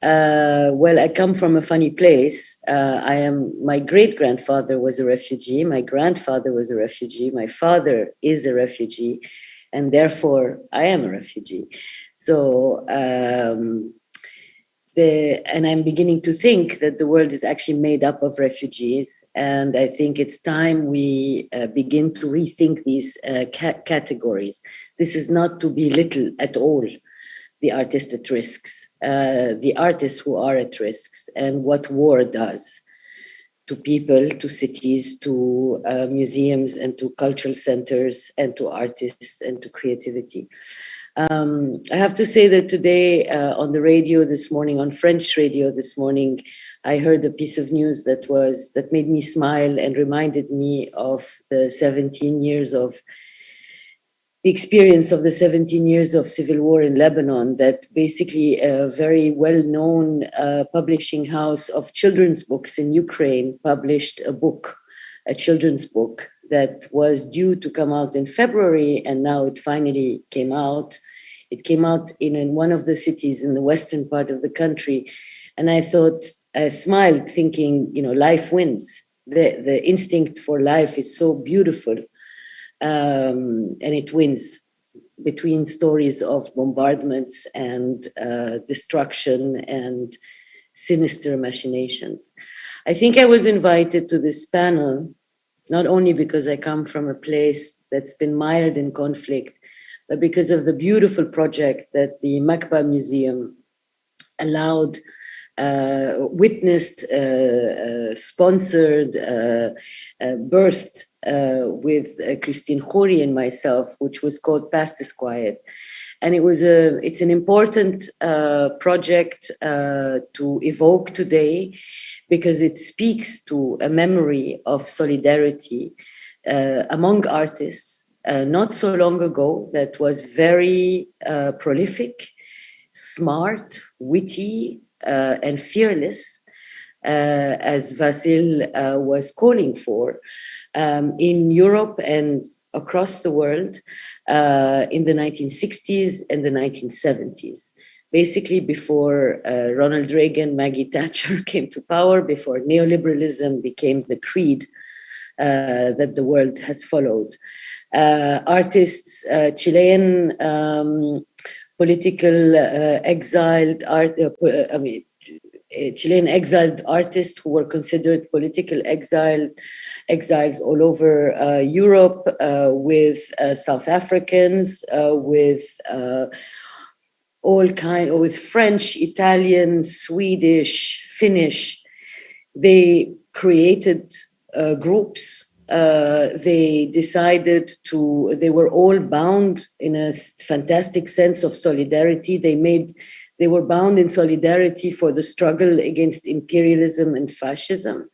S7: Well, I come from a funny place. My great-grandfather was a refugee. My grandfather was a refugee. My father is a refugee, and therefore I am a refugee. So, and I'm beginning to think that the world is actually made up of refugees. And I think it's time we begin to rethink these categories. This is not to belittle at all the artists at risks, the artists who are at risks, and what war does to people, to cities, to museums, and to cultural centers, and to artists, and to creativity. I have to say that today on the radio this morning, on French radio this morning, I heard a piece of news that made me smile and reminded me of the 17 years of the experience of the 17 years of civil war in Lebanon, that basically a very well-known publishing house of children's books in Ukraine published a children's book that was due to come out in February, and now it finally came out. It came out in one of the cities in the western part of the country. And I smiled thinking, life wins. The instinct for life is so beautiful. And it wins between stories of bombardments and destruction and sinister machinations. I think I was invited to this panel not only because I come from a place that's been mired in conflict, but because of the beautiful project that the Macba Museum allowed, witnessed, sponsored, birthed with Christine Khoury and myself, which was called Past is Quiet. And it's an important project to evoke today, because it speaks to a memory of solidarity among artists not so long ago that was very prolific, smart, witty, and fearless, as Vasyl was calling for, in Europe and across the world in the 1960s and the 1970s. Basically before Ronald Reagan, Maggie Thatcher came to power, before neoliberalism became the creed that the world has followed. Artists, Chilean political exiled Chilean exiled artists who were considered political exiles all over Europe, with South Africans, with with French, Italian, Swedish, Finnish. They created groups. They decided they were all bound in a fantastic sense of solidarity. They were bound in solidarity for the struggle against imperialism and fascism.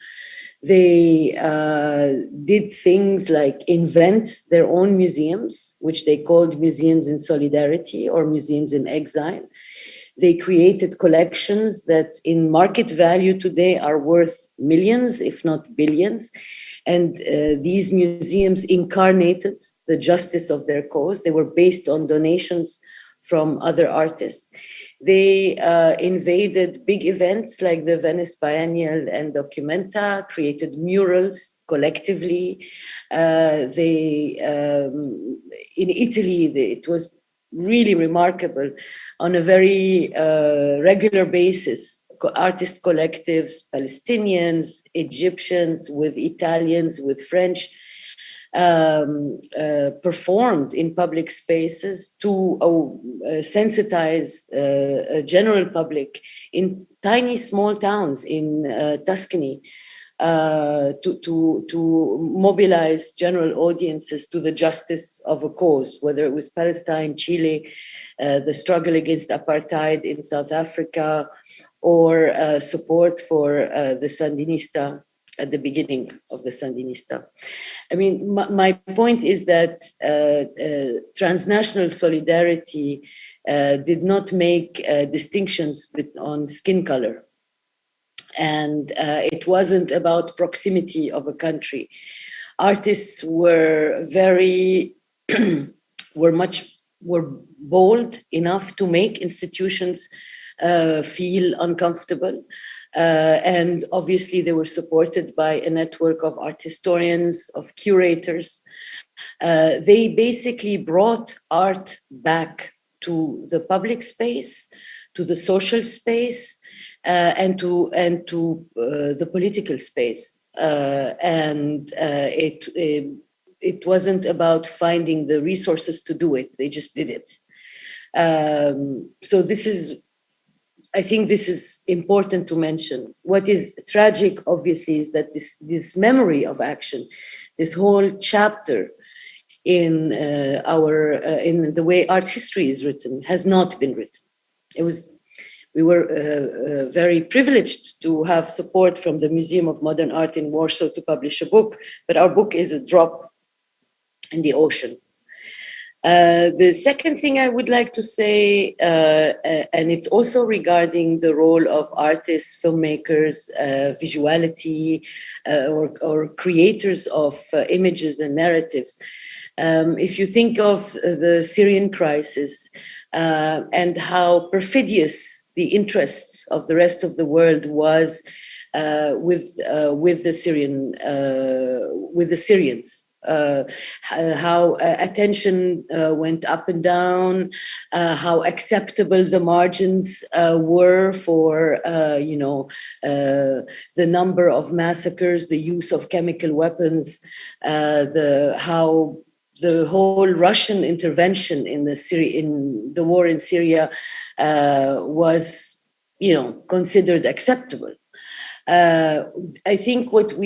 S7: They did things like invent their own museums, which they called museums in solidarity or museums in exile. They created collections that in market value today are worth millions, if not billions. And these museums incarnated the justice of their cause. They were based on donations from other artists. They invaded big events like the Venice Biennial and Documenta, created murals collectively. In Italy, it was really remarkable. On a very regular basis, artist collectives, Palestinians, Egyptians, with Italians, with French, performed in public spaces to sensitize a general public in tiny small towns in Tuscany, to mobilize general audiences to the justice of a cause, whether it was Palestine, Chile, the struggle against apartheid in South Africa, or support for the Sandinista at the beginning of the Sandinista. I mean, my point is that transnational solidarity did not make distinctions on skin color. And it wasn't about proximity of a country. Artists were were bold enough to make institutions feel uncomfortable. And obviously they were supported by a network of art historians, of curators. They basically brought art back to the public space, to the social space, and to the political space. It wasn't about finding the resources to do it. They just did it. So I think this is important to mention. What is tragic, obviously, is that this memory of action, this whole chapter in in the way art history is written, has not been written. We were very privileged to have support from the Museum of Modern Art in Warsaw to publish a book, but our book is a drop in the ocean. The second thing I would like to say, and it's also regarding the role of artists, filmmakers, visuality, or creators of images and narratives. If you think of the Syrian crisis and how perfidious the interests of the rest of the world was with the Syrians. How attention went up and down, how acceptable the margins were for, the number of massacres, the use of chemical weapons, how the whole Russian intervention in the war in Syria was, considered acceptable. I think what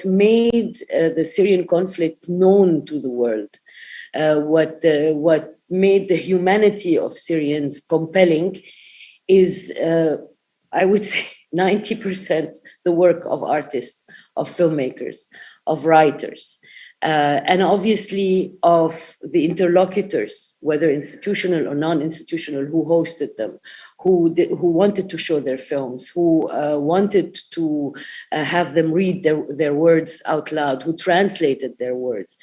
S7: made the Syrian conflict known to the world, what made the humanity of Syrians compelling, is I would say 90% the work of artists, of filmmakers, of writers, and obviously of the interlocutors, whether institutional or non-institutional, who hosted them, who wanted to show their films, who wanted to have them read their words out loud, who translated their words.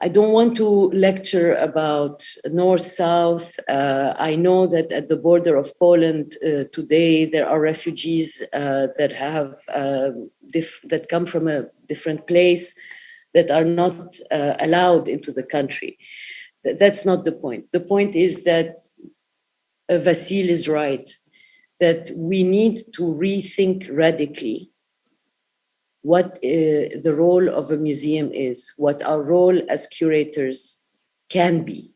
S7: I don't want to lecture about North-South. I know that at the border of Poland today, there are refugees that come from a different place that are not allowed into the country. That's not the point. The point is that Vasyl is right, that we need to rethink radically what the role of a museum is, what our role as curators can be,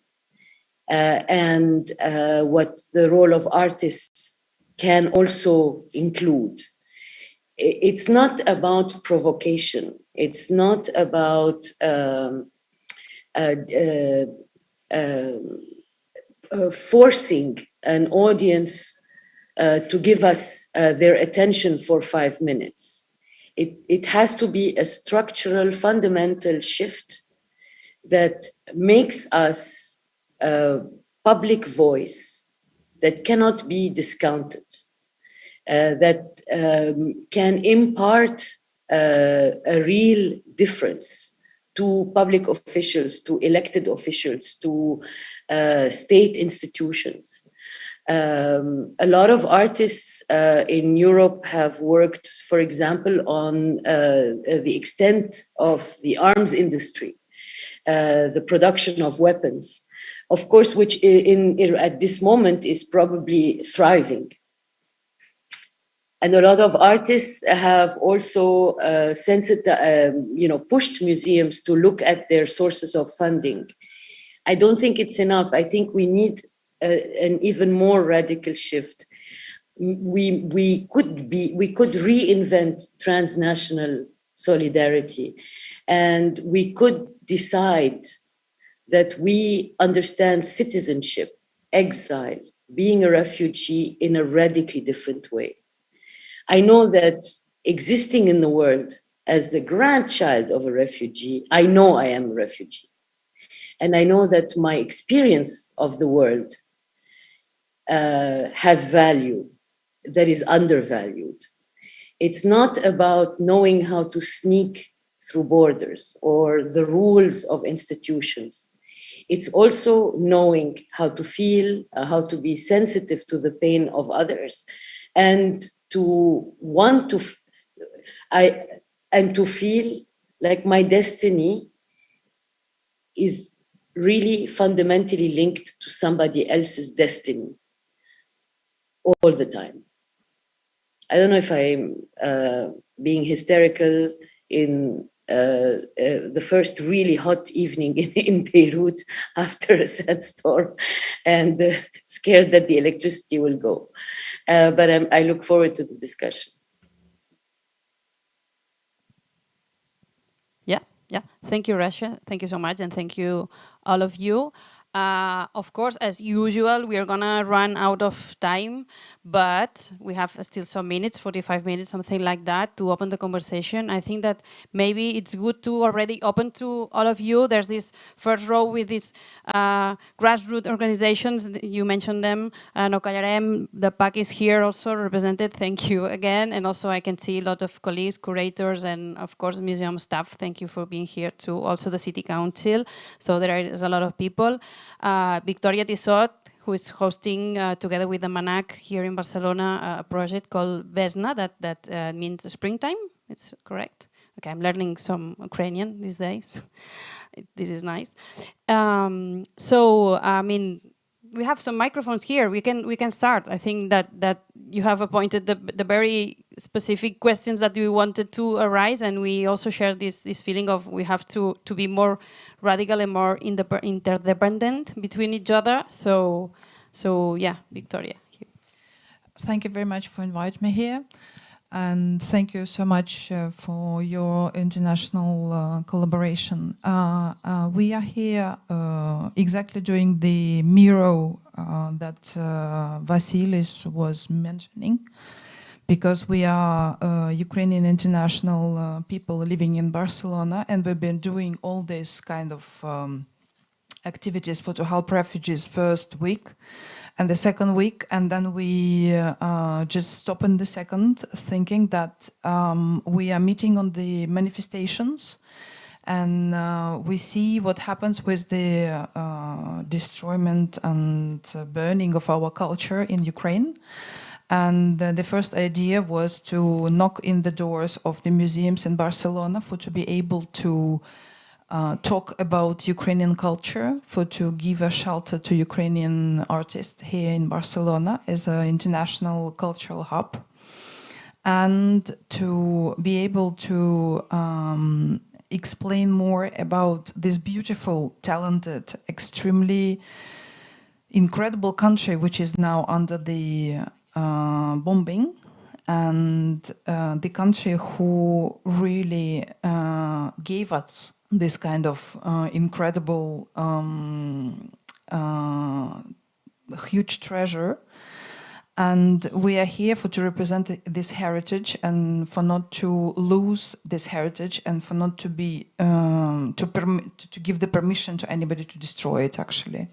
S7: and what the role of artists can also include. It's not about provocation. It's not about forcing an audience to give us their attention for 5 minutes. It has to be a structural, fundamental shift that makes us a public voice that cannot be discounted, that can impart a real difference to public officials, to elected officials, to state institutions. A lot of artists in Europe have worked, for example, on the extent of the arms industry, the production of weapons, of course, which at this moment is probably thriving. And a lot of artists have also pushed museums to look at their sources of funding. I don't think it's enough. I think we need an even more radical shift. we could reinvent transnational solidarity, and we could decide that we understand citizenship, exile, being a refugee in a radically different way. I know that existing in the world as the grandchild of a refugee, I know I am a refugee. And I know that my experience of the world has value that is undervalued. It's not about knowing how to sneak through borders or the rules of institutions. It's also knowing how to feel, how to be sensitive to the pain of others, and to want to, and to feel like my destiny is really fundamentally linked to somebody else's destiny all the time. I don't know if I'm being hysterical in the first really hot evening in Beirut after a sandstorm, and scared that the electricity will go. But I look forward to the discussion.
S2: Yeah. Thank you, Rasha. Thank you so much, and thank you, all of you. Of course, as usual, we are gonna run out of time, but we have still some minutes, 45 minutes, something like that, to open the conversation. I think that maybe it's good to already open to all of you. There's this first row with these grassroots organizations. You mentioned them. No Callarem, the PAC is here also represented. Thank you again. And also I can see a lot of colleagues, curators, and of course, museum staff. Thank you for being here too. Also the City Council. So there is a lot of people. Victoria Tissot, who is hosting together with the MANAC here in Barcelona a project called Vesna, that means springtime. It's correct? Okay, I'm learning some Ukrainian these days. This is nice. So, I mean, we have some microphones here. We can start. I think that you have appointed the very specific questions that we wanted to arise, and we also share this feeling of we have to be more radical and more interdependent between each other. So yeah, Victoria.
S8: Thank you very much for inviting me here. And thank you so much for your international collaboration. We are here exactly during the Miro that Vasyl was mentioning, because we are Ukrainian international people living in Barcelona, and we've been doing all this kind of activities to help refugees first week and the second week, and then we just stop in the second, thinking that we are meeting on the manifestations, and we see what happens with the destroyment and burning of our culture in Ukraine. And the first idea was to knock in the doors of the museums in Barcelona to be able to talk about Ukrainian culture, to give a shelter to Ukrainian artists here in Barcelona as an international cultural hub, and to be able to explain more about this beautiful, talented, extremely incredible country which is now under the bombing, and the country who really gave us this kind of incredible, huge treasure. And we are here to represent this heritage, and for not to lose this heritage, and for not to be to give the permission to anybody to destroy it. Actually,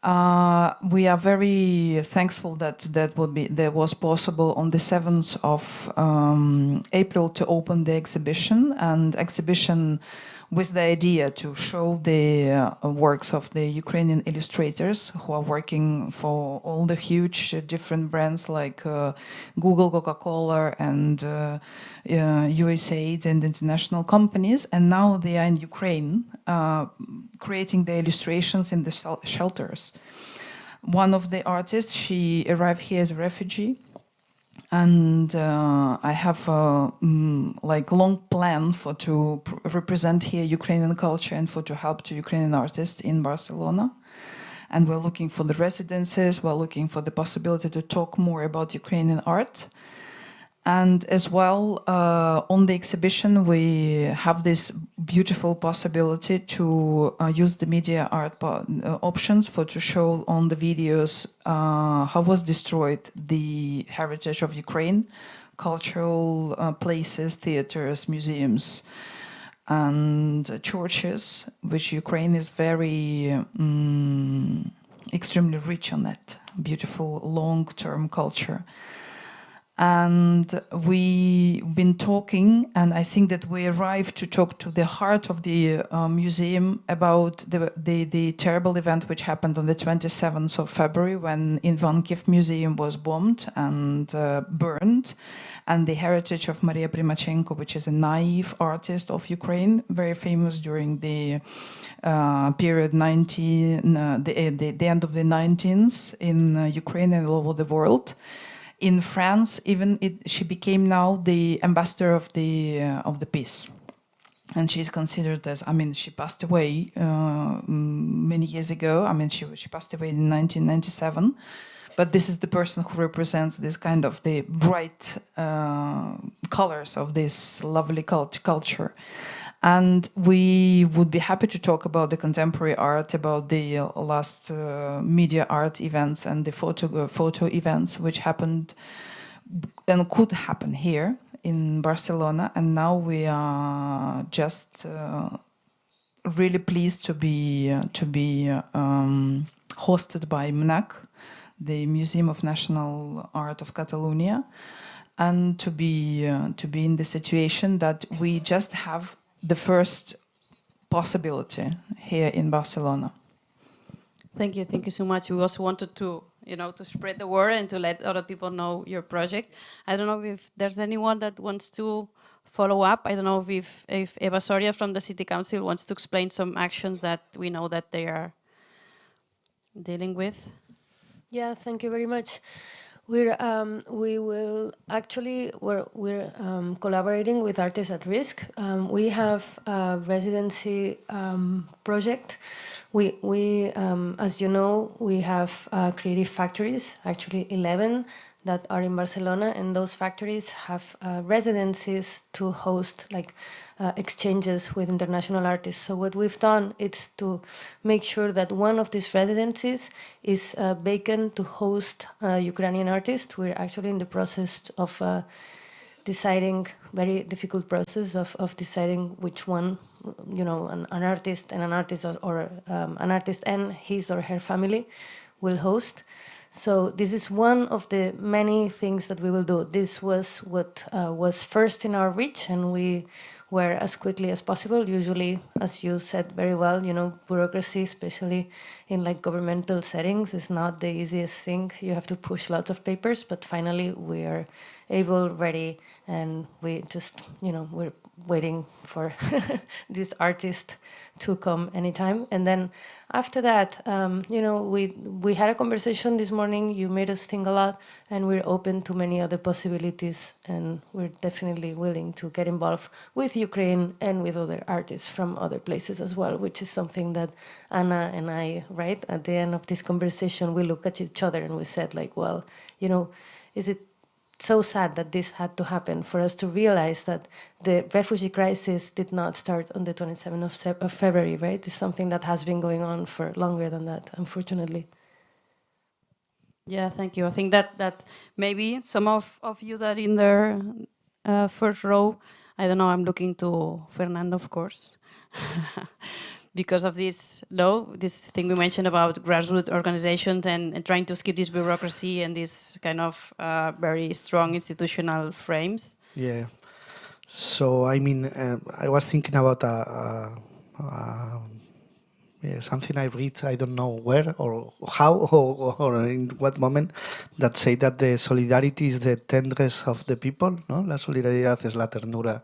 S8: we are very thankful that was possible on the 7th of April to open the exhibition, and exhibition with the idea to show the works of the Ukrainian illustrators who are working for all the huge different brands like Google, Coca-Cola, and USAID and international companies. And now they are in Ukraine creating the illustrations in the shelters. One of the artists, she arrived here as a refugee. And I have a long plan to represent here Ukrainian culture and to help to Ukrainian artists in Barcelona. And we're looking for the residences, we're looking for the possibility to talk more about Ukrainian art. And as well, on the exhibition, we have this beautiful possibility to use the media art options to show on the videos how was destroyed the heritage of Ukraine, cultural places, theaters, museums, and churches, which Ukraine is very extremely rich on that beautiful long-term culture. And we've been talking, and I think that we arrived to talk to the heart of the museum about the terrible event which happened on the 27th of February when Ivankiv Museum was bombed and burned, and the heritage of Maria Primachenko, which is a naive artist of Ukraine, very famous during the period the end of the 19th in Ukraine and all over the world. In France, she became now the ambassador of the peace, and she's considered as. I mean, she passed away many years ago. I mean, she passed away in 1997, but this is the person who represents this kind of the bright colors of this lovely culture. And we would be happy to talk about the contemporary art, about the last media art events and the photo events which happened and could happen here in Barcelona. And now we are just really pleased to be hosted by MNAC, the Museum of National Art of Catalonia, and to be in the situation that we just have the first possibility here in Barcelona.
S2: Thank you so much. We also wanted to, to spread the word and to let other people know your project. I don't know if there's anyone that wants to follow up. I don't know if Eva Soria from the City Council wants to explain some actions that we know that they are dealing with.
S9: Yeah, thank you very much. We're collaborating with Artists at Risk. We have a residency project. We as you know, we have creative factories, actually 11 that are in Barcelona, and those factories have residencies to host exchanges with international artists. So what we've done is to make sure that one of these residencies is vacant to host Ukrainian artists. We're actually in the process of deciding, very difficult process of deciding which one, an artist and an artist or an artist and his or her family will host. So this is one of the many things that we will do. This was what was first in our reach, and we were as quickly as possible. Usually, as you said very well, bureaucracy, especially in governmental settings, is not the easiest thing. You have to push lots of papers, but finally we are able, ready, and we just, we're waiting for this artist to come anytime. And then after that, we had a conversation this morning. You made us think a lot, and we're open to many other possibilities, and we're definitely willing to get involved with Ukraine and with other artists from other places as well, which is something that Anna and I, right, at the end of this conversation, we look at each other and we said, well, is it so sad that this had to happen for us to realize that the refugee crisis did not start on the 27th of February, right? It's something that has been going on for longer than that, unfortunately.
S2: Yeah, thank you. I think that maybe some of you that in the first row, I don't know, I'm looking to Fernando, of course, because of this thing we mentioned about grassroots organizations and trying to skip this bureaucracy and this kind of very strong institutional frames.
S10: Yeah. So, I mean, I was thinking about something I read, I don't know where or how or in what moment, that say that the solidarity is the tendresse of the people, ¿no? La solidaridad es la ternura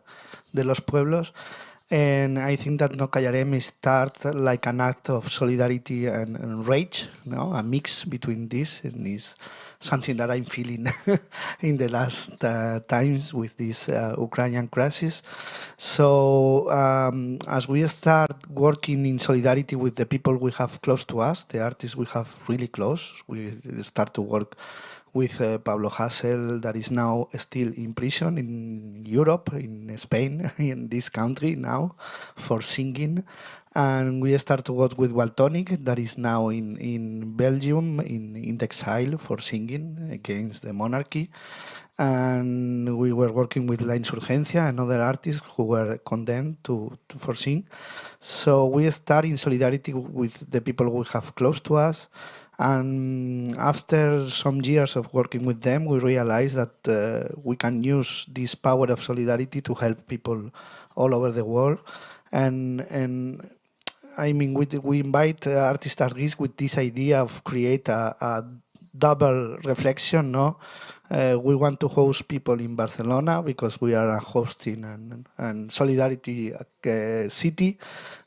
S10: de los pueblos. And I think that No Callarem starts like an act of solidarity and rage, a mix between this, and is something that I'm feeling in the last times with this Ukrainian crisis. So as we start working in solidarity with the people we have close to us, the artists we have really close, we start to work with Pablo Hasél, that is now still in prison in Europe, in Spain, in this country now, for singing. And we start to work with Waltonic, that is now in Belgium, in exile for singing against the monarchy. And we were working with La Insurgencia and other artists who were condemned for sing. So we start in solidarity with the people we have close to us. And after some years of working with them, we realized that we can use this power of solidarity to help people all over the world. And I mean, we invite artists at risk with this idea of create a double reflection, no? We want to host people in Barcelona because we are a hosting and solidarity city,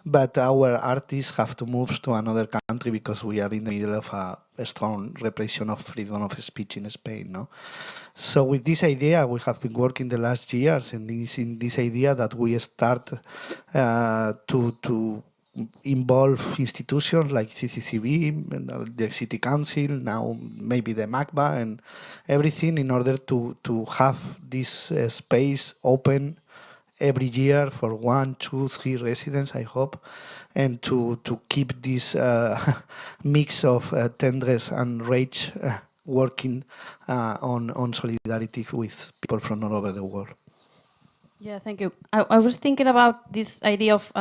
S10: but our artists have to move to another country because we are in the middle of a strong repression of freedom of speech in Spain, no? So with this idea, we have been working the last years, and in this idea that we start to involve institutions like CCCB, the City Council, now maybe the Macba, and everything in order to have this space open every year for 1, 2, 3 residents, I hope, and to keep this mix of tenderness and rage working on solidarity with people from all over the world.
S2: Yeah, thank you. I was thinking about this idea of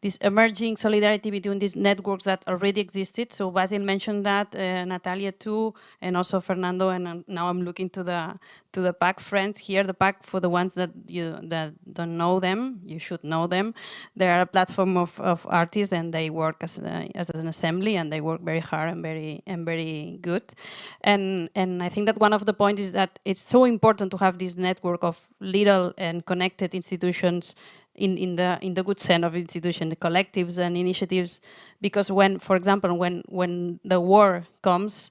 S2: this emerging solidarity between these networks that already existed. So Vasyl mentioned that, Natalia too, and also Fernando. And now I'm looking to the PAC friends here. The PAC, for the ones that don't know them, you should know them. They are a platform of artists, and they work as an assembly, and they work very hard and very good. And I think that one of the points is that it's so important to have this network of little and connected institutions in the good sense of institution, the collectives and initiatives, because when, for example, when the war comes,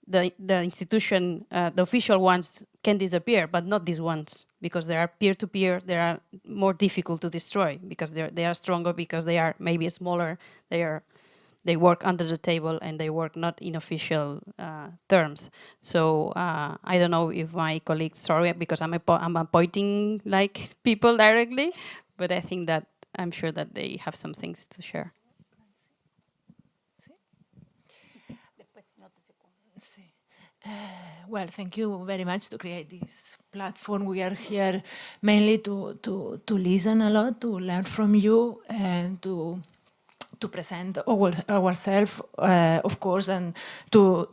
S2: the institution, the official ones can disappear, but not these ones, because they are peer-to-peer, they are more difficult to destroy, because they are stronger, because they are maybe smaller, they work under the table, and they work not in official terms. So I don't know if my colleagues, sorry, because I'm appointing like people directly, but I think that I'm sure that they have some things to share.
S11: Well, thank you very much to create this platform. We are here mainly to listen a lot, to learn from you, and to present ourselves, of course, and to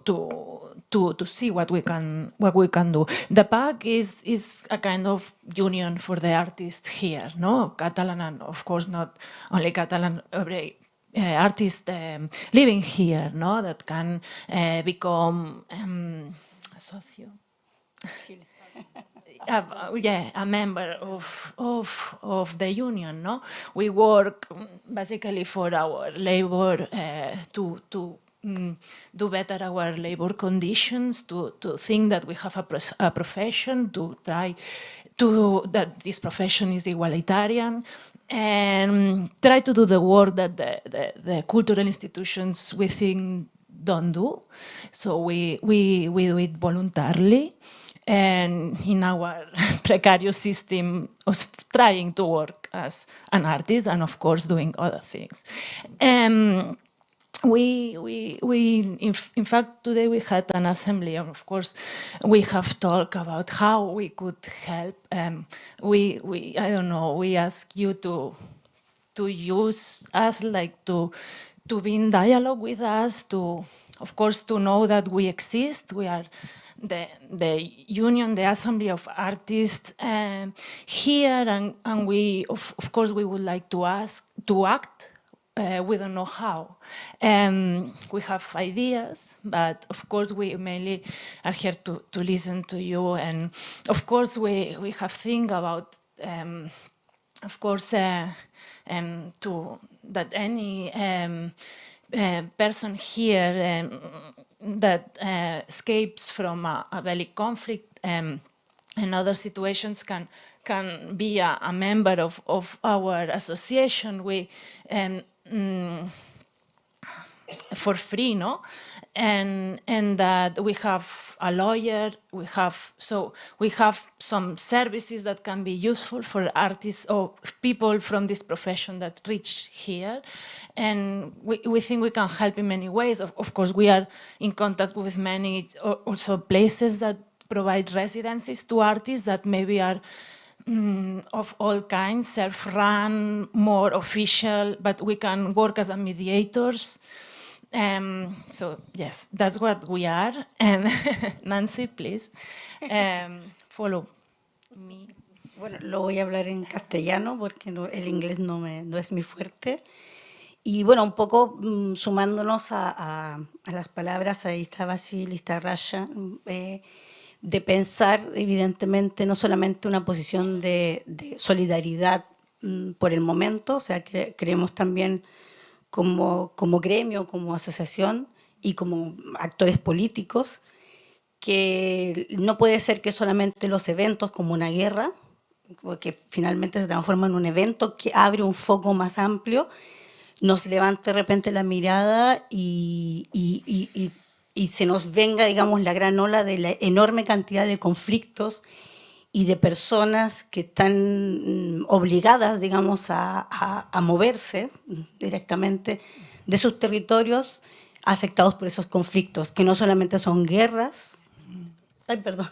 S11: see what we can do. The PAC is a kind of union for the artists here, no? Catalan, and of course not only Catalan, every artist living here, no? That can become a socio. A member of the union, no? We work basically for our labor to do better our labor conditions, to think that we have a profession, to try that this profession is egalitarian, and try to do the work that the cultural institutions we think don't do. So we do it voluntarily. And in our precarious system of trying to work as an artist and, of course, doing other things. In fact, today we had an assembly, and of course, we have talked about how we could help. I don't know, we ask you to use us, like to be in dialogue with us, to, of course, to know that we exist. We are the union, the assembly of artists here, and we, of course, we would like to act. We don't know how. We have ideas, but of course we mainly are here to listen to you. And of course we have think about of course, to that any person here that escapes from a bellic conflict and other situations can be a member of our association. We for free, no? And that we have a lawyer, we have some services that can be useful for artists or people from this profession that reach here. And we think we can help in many ways. Of course, we are in contact with many also places that provide residencies to artists that maybe are of all kinds, self-run, more official, but we can work as a mediators. So yes, that's what we are. And Nancy, please follow me.
S12: Bueno, lo voy a hablar en castellano porque el inglés no es mi fuerte. Y bueno, un poco sumándonos a las palabras, ahí está Vasyl y está Rasha, de pensar evidentemente no solamente una posición de solidaridad por el momento, o sea, que creemos también como gremio, como asociación y como actores políticos, que no puede ser que solamente los eventos como una guerra, que finalmente se transforma en un evento que abre un foco más amplio, nos levante de repente la mirada y se nos venga, digamos, la gran ola de la enorme cantidad de conflictos y de personas que están obligadas, digamos, a moverse directamente de sus territorios afectados por esos conflictos, que no solamente son guerras. Ay, perdón.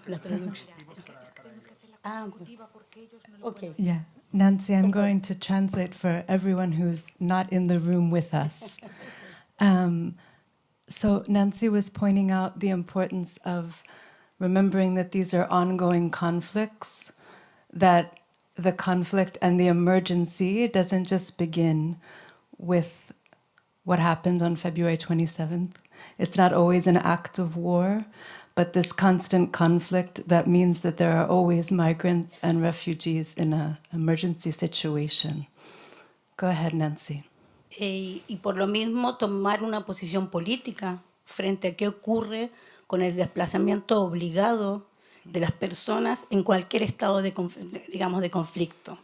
S12: Okay.
S13: Yeah, Nancy, I'm going to translate for everyone who's not in the room with us. So Nancy was pointing out the importance of remembering that these are ongoing conflicts, that the conflict and the emergency doesn't just begin with what happened on February 27th. It's not always an act of war, but this constant conflict that means that there are always migrants and refugees in an emergency situation. Go ahead, Nancy.
S12: Y por lo mismo tomar una posición política frente a qué ocurre con el desplazamiento obligado de las personas en cualquier estado de, digamos, de conflicto.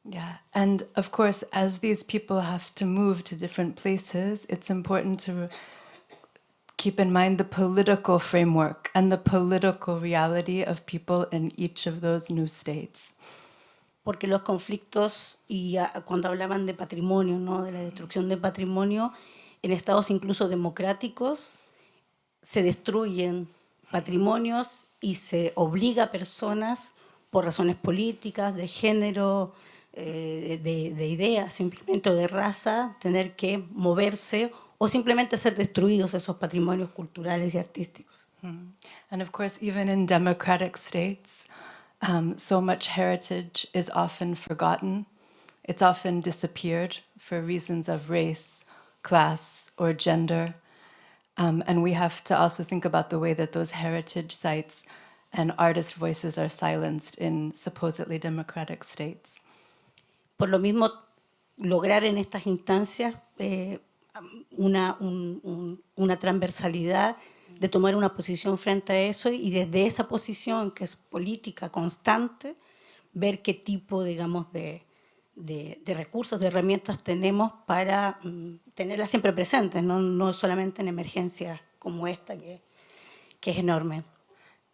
S13: Yeah, and of course, as these people have to move to different places, it's important to keep in mind the political framework and the political reality of people in each of those new states.
S12: Porque los conflictos, y cuando hablaban de patrimonio, ¿no? De la destrucción de patrimonio, en estados incluso democráticos, se destruyen patrimonios y se obliga a personas por razones políticas, de género, de ideas, simplemente, o de raza, tener que moverse o simplemente ser destruidos esos patrimonios culturales y artísticos.
S13: And of course, even in democratic states, so much heritage is often forgotten. It's often disappeared for reasons of race, class, or gender. And we have to also think about the way that those heritage sites and artist voices are silenced in supposedly democratic states.
S12: Por lo mismo, lograr en estas instancias una transversalidad de tomar una posición frente a eso y desde esa posición, que es política constante, ver qué tipo, digamos, de recursos, de herramientas tenemos para tenerlas siempre presentes, no solamente en emergencias como esta, que es enorme.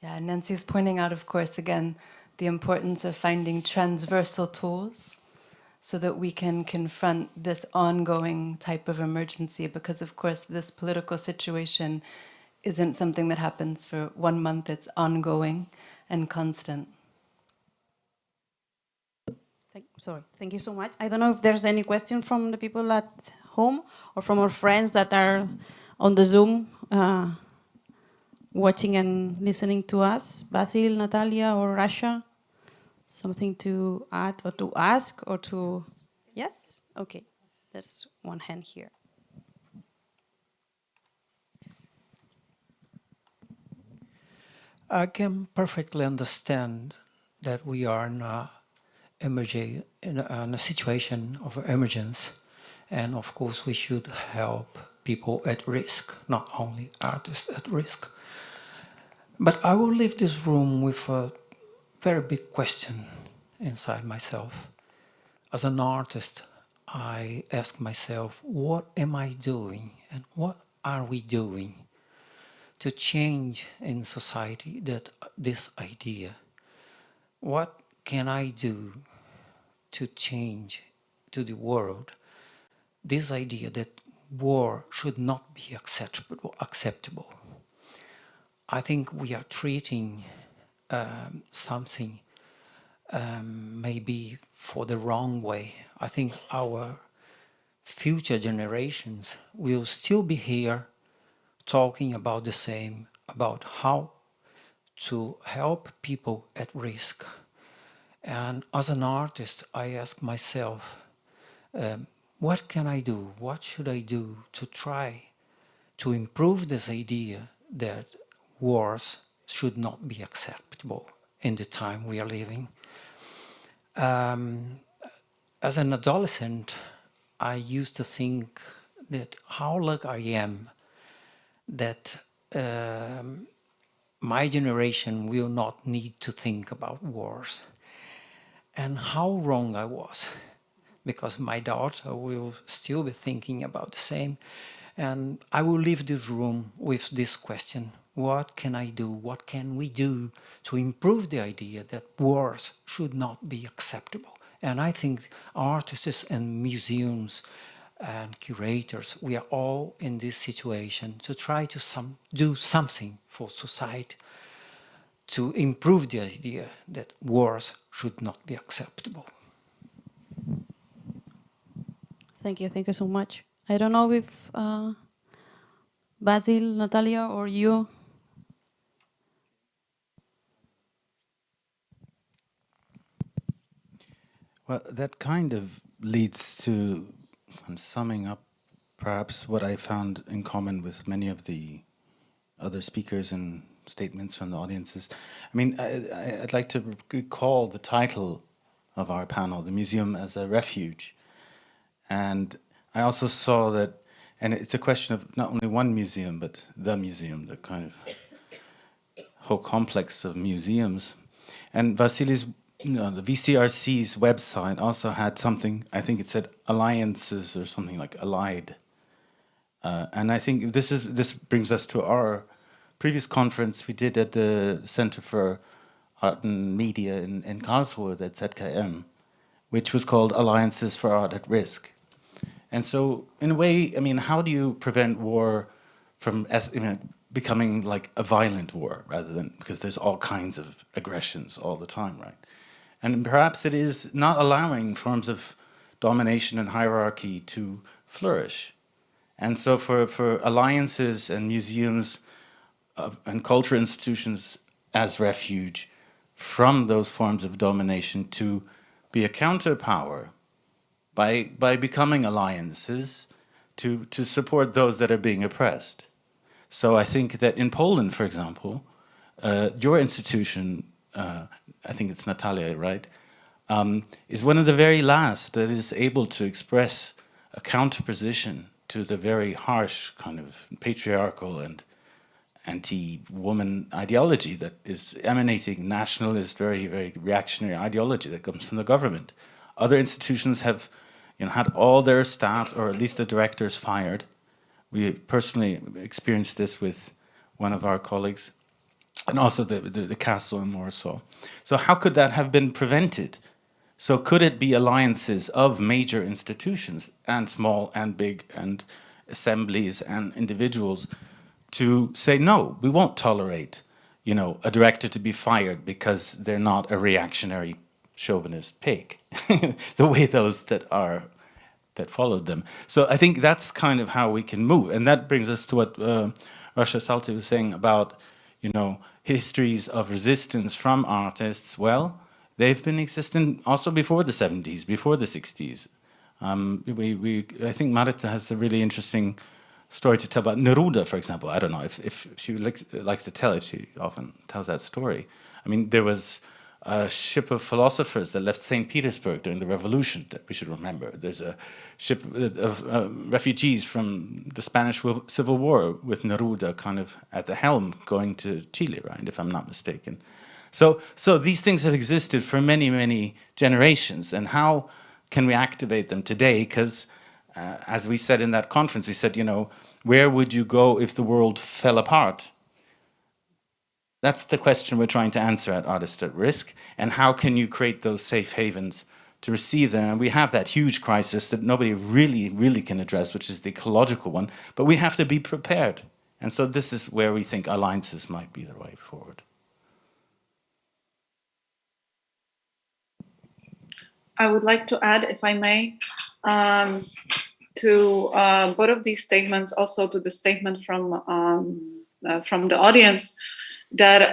S13: Yeah, Nancy's pointing out, of course, again, the importance of finding transversal tools so that we can confront this ongoing type of emergency, because, of course, this political situation isn't something that happens for 1 month, it's ongoing and constant.
S2: Thank you so much. I don't know if there's any question from the people at home or from our friends that are on the Zoom watching and listening to us. Vasyl, Natalia, or Rasha? Something to add or to ask or to... Yes? Okay. There's one hand here.
S14: I can perfectly understand that we are in an emerging in a situation of emergence, and of course we should help people at risk, not only artists at risk. But I will leave this room with a very big question inside myself. As an artist, I ask myself, what am I doing and what are we doing to change in society this idea? What can I do to change to the world this idea that war should not be acceptable? I think we are treating something maybe for the wrong way. I think our future generations will still be here talking about the same, about how to help people at risk. And as an artist, I ask myself, what can I do? What should I do to try to improve this idea that wars should not be acceptable in the time we are living? As an adolescent, I used to think that how lucky I am that my generation will not need to think about wars. And how wrong I was, because my daughter will still be thinking about the same. And I will leave this room with this question: what can I do? What can we do to improve the idea that wars should not be acceptable? And I think artists and museums and curators, we are all in this situation to try to do something for society to improve the idea that wars should not be acceptable.
S2: Thank you so much. I don't know if Vasyl, Natalia, or you.
S4: Well, that kind of leads to, I'm summing up perhaps what I found in common with many of the other speakers and statements from the audiences. I mean, I'd like to recall the title of our panel, The Museum as a Refuge. And I also saw that, and it's a question of not only one museum, but the museum, the kind of whole complex of museums. And Vasyly's, the VCRC's website also had something, I think it said alliances or something like allied. And I think this brings us to our previous conference we did at the Center for Art and Media in Karlsruhe at ZKM, which was called Alliances for Art at Risk. And so, in a way, I mean, how do you prevent war from becoming like a violent war, rather than, because there's all kinds of aggressions all the time, right? And perhaps it is not allowing forms of domination and hierarchy to flourish. And so for alliances and museums and cultural institutions as refuge from those forms of domination to be a counterpower by becoming alliances to support those that are being oppressed. So I think that in Poland, for example, your institution, I think it's Natalia, right, is one of the very last that is able to express a counterposition to the very harsh kind of patriarchal and anti-woman ideology that is emanating, nationalist, very, very reactionary ideology that comes from the government. Other institutions have had all their staff, or at least the directors, fired. We personally experienced this with one of our colleagues, and also the castle in Warsaw. So how could that have been prevented? So could it be alliances of major institutions, and small and big, and assemblies and individuals, to say, no, we won't tolerate, a director to be fired because they're not a reactionary chauvinist pig, the way those that followed them. So I think that's kind of how we can move. And that brings us to what Rasha Salti was saying about, histories of resistance from artists. Well, they've been existing also before the 70s, before the 60s. I think Marita has a really interesting story to tell about Neruda, for example. I don't know if she likes to tell it. She often tells that story. I mean, there was a ship of philosophers that left St. Petersburg during the revolution that we should remember. There's a ship of refugees from the Spanish Civil War with Neruda kind of at the helm going to Chile, right, if I'm not mistaken. So these things have existed for many, many generations, and how can we activate them today? Because as we said in that conference, we said, you know, where would you go if the world fell apart? That's the question we're trying to answer at Artists at Risk. And how can you create those safe havens to receive them? And we have that huge crisis that nobody really can address, which is the ecological one, but we have to be prepared. And so this is where we think alliances might be the way forward.
S6: I would like to add, if I may, to both of these statements, also to the statement from the audience, that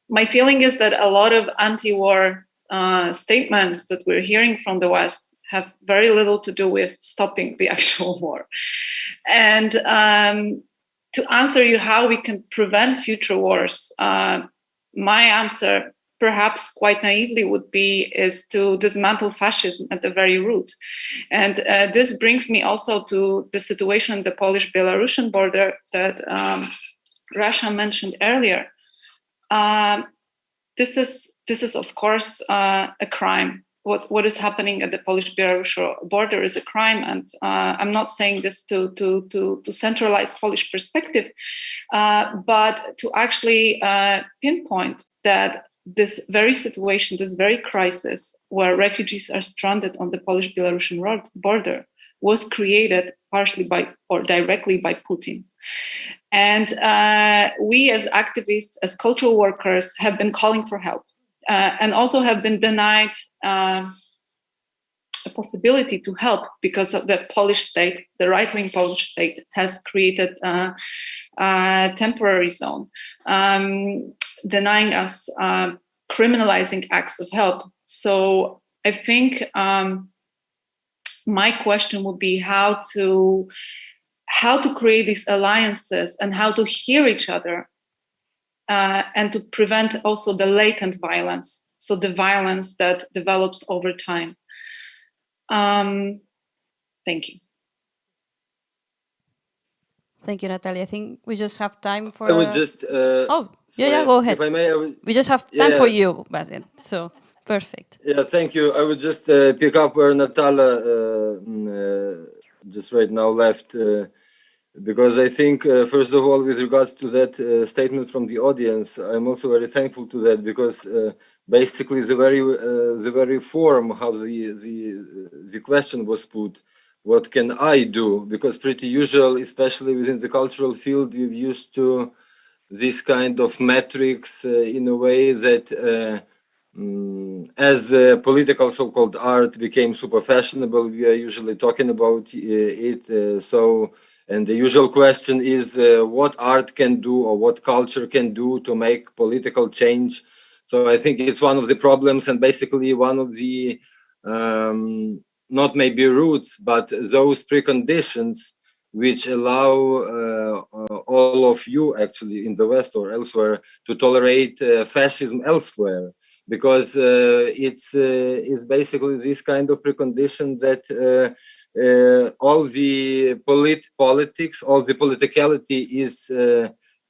S6: my feeling is that a lot of anti-war statements that we're hearing from the West have very little to do with stopping the actual war. And to answer you how we can prevent future wars, my answer, perhaps quite naively, is to dismantle fascism at the very root. And this brings me also to the situation at the Polish-Belarusian border that Rasha mentioned earlier. This is of course a crime. What is happening at the Polish-Belarusian border is a crime, and I'm not saying this to centralize Polish perspective, but to actually pinpoint that this very situation, this very crisis, where refugees are stranded on the Polish-Belarusian border, was created partially by or directly by Putin. And we as activists, as cultural workers, have been calling for help and also have been denied a possibility to help because of the Polish state, the right-wing Polish state has created a temporary zone, denying us criminalizing acts of help. So I think my question would be how to create these alliances and how to hear each other and to prevent also the latent violence, so the violence that develops over time. Thank you.
S2: Thank you, Natalia. I think we just have time for...
S3: I would just...
S2: go ahead.
S3: If I may,
S2: we just have time for you, Vasyl. So, perfect.
S3: Yeah, thank you. I would just pick up where Natalia just right now left, because I think, first of all, with regards to that statement from the audience, I'm also very thankful to that, because basically the very form how the question was put, what can I do? Because pretty usual, especially within the cultural field, you're used to this kind of metrics in a way that as political so-called art became super fashionable, we are usually talking about it. And the usual question is what art can do or what culture can do to make political change. So I think it's one of the problems and basically one of the not maybe roots, but those preconditions which allow all of you actually in the West or elsewhere to tolerate fascism elsewhere, because it's basically this kind of precondition that all the politics, all the politicality is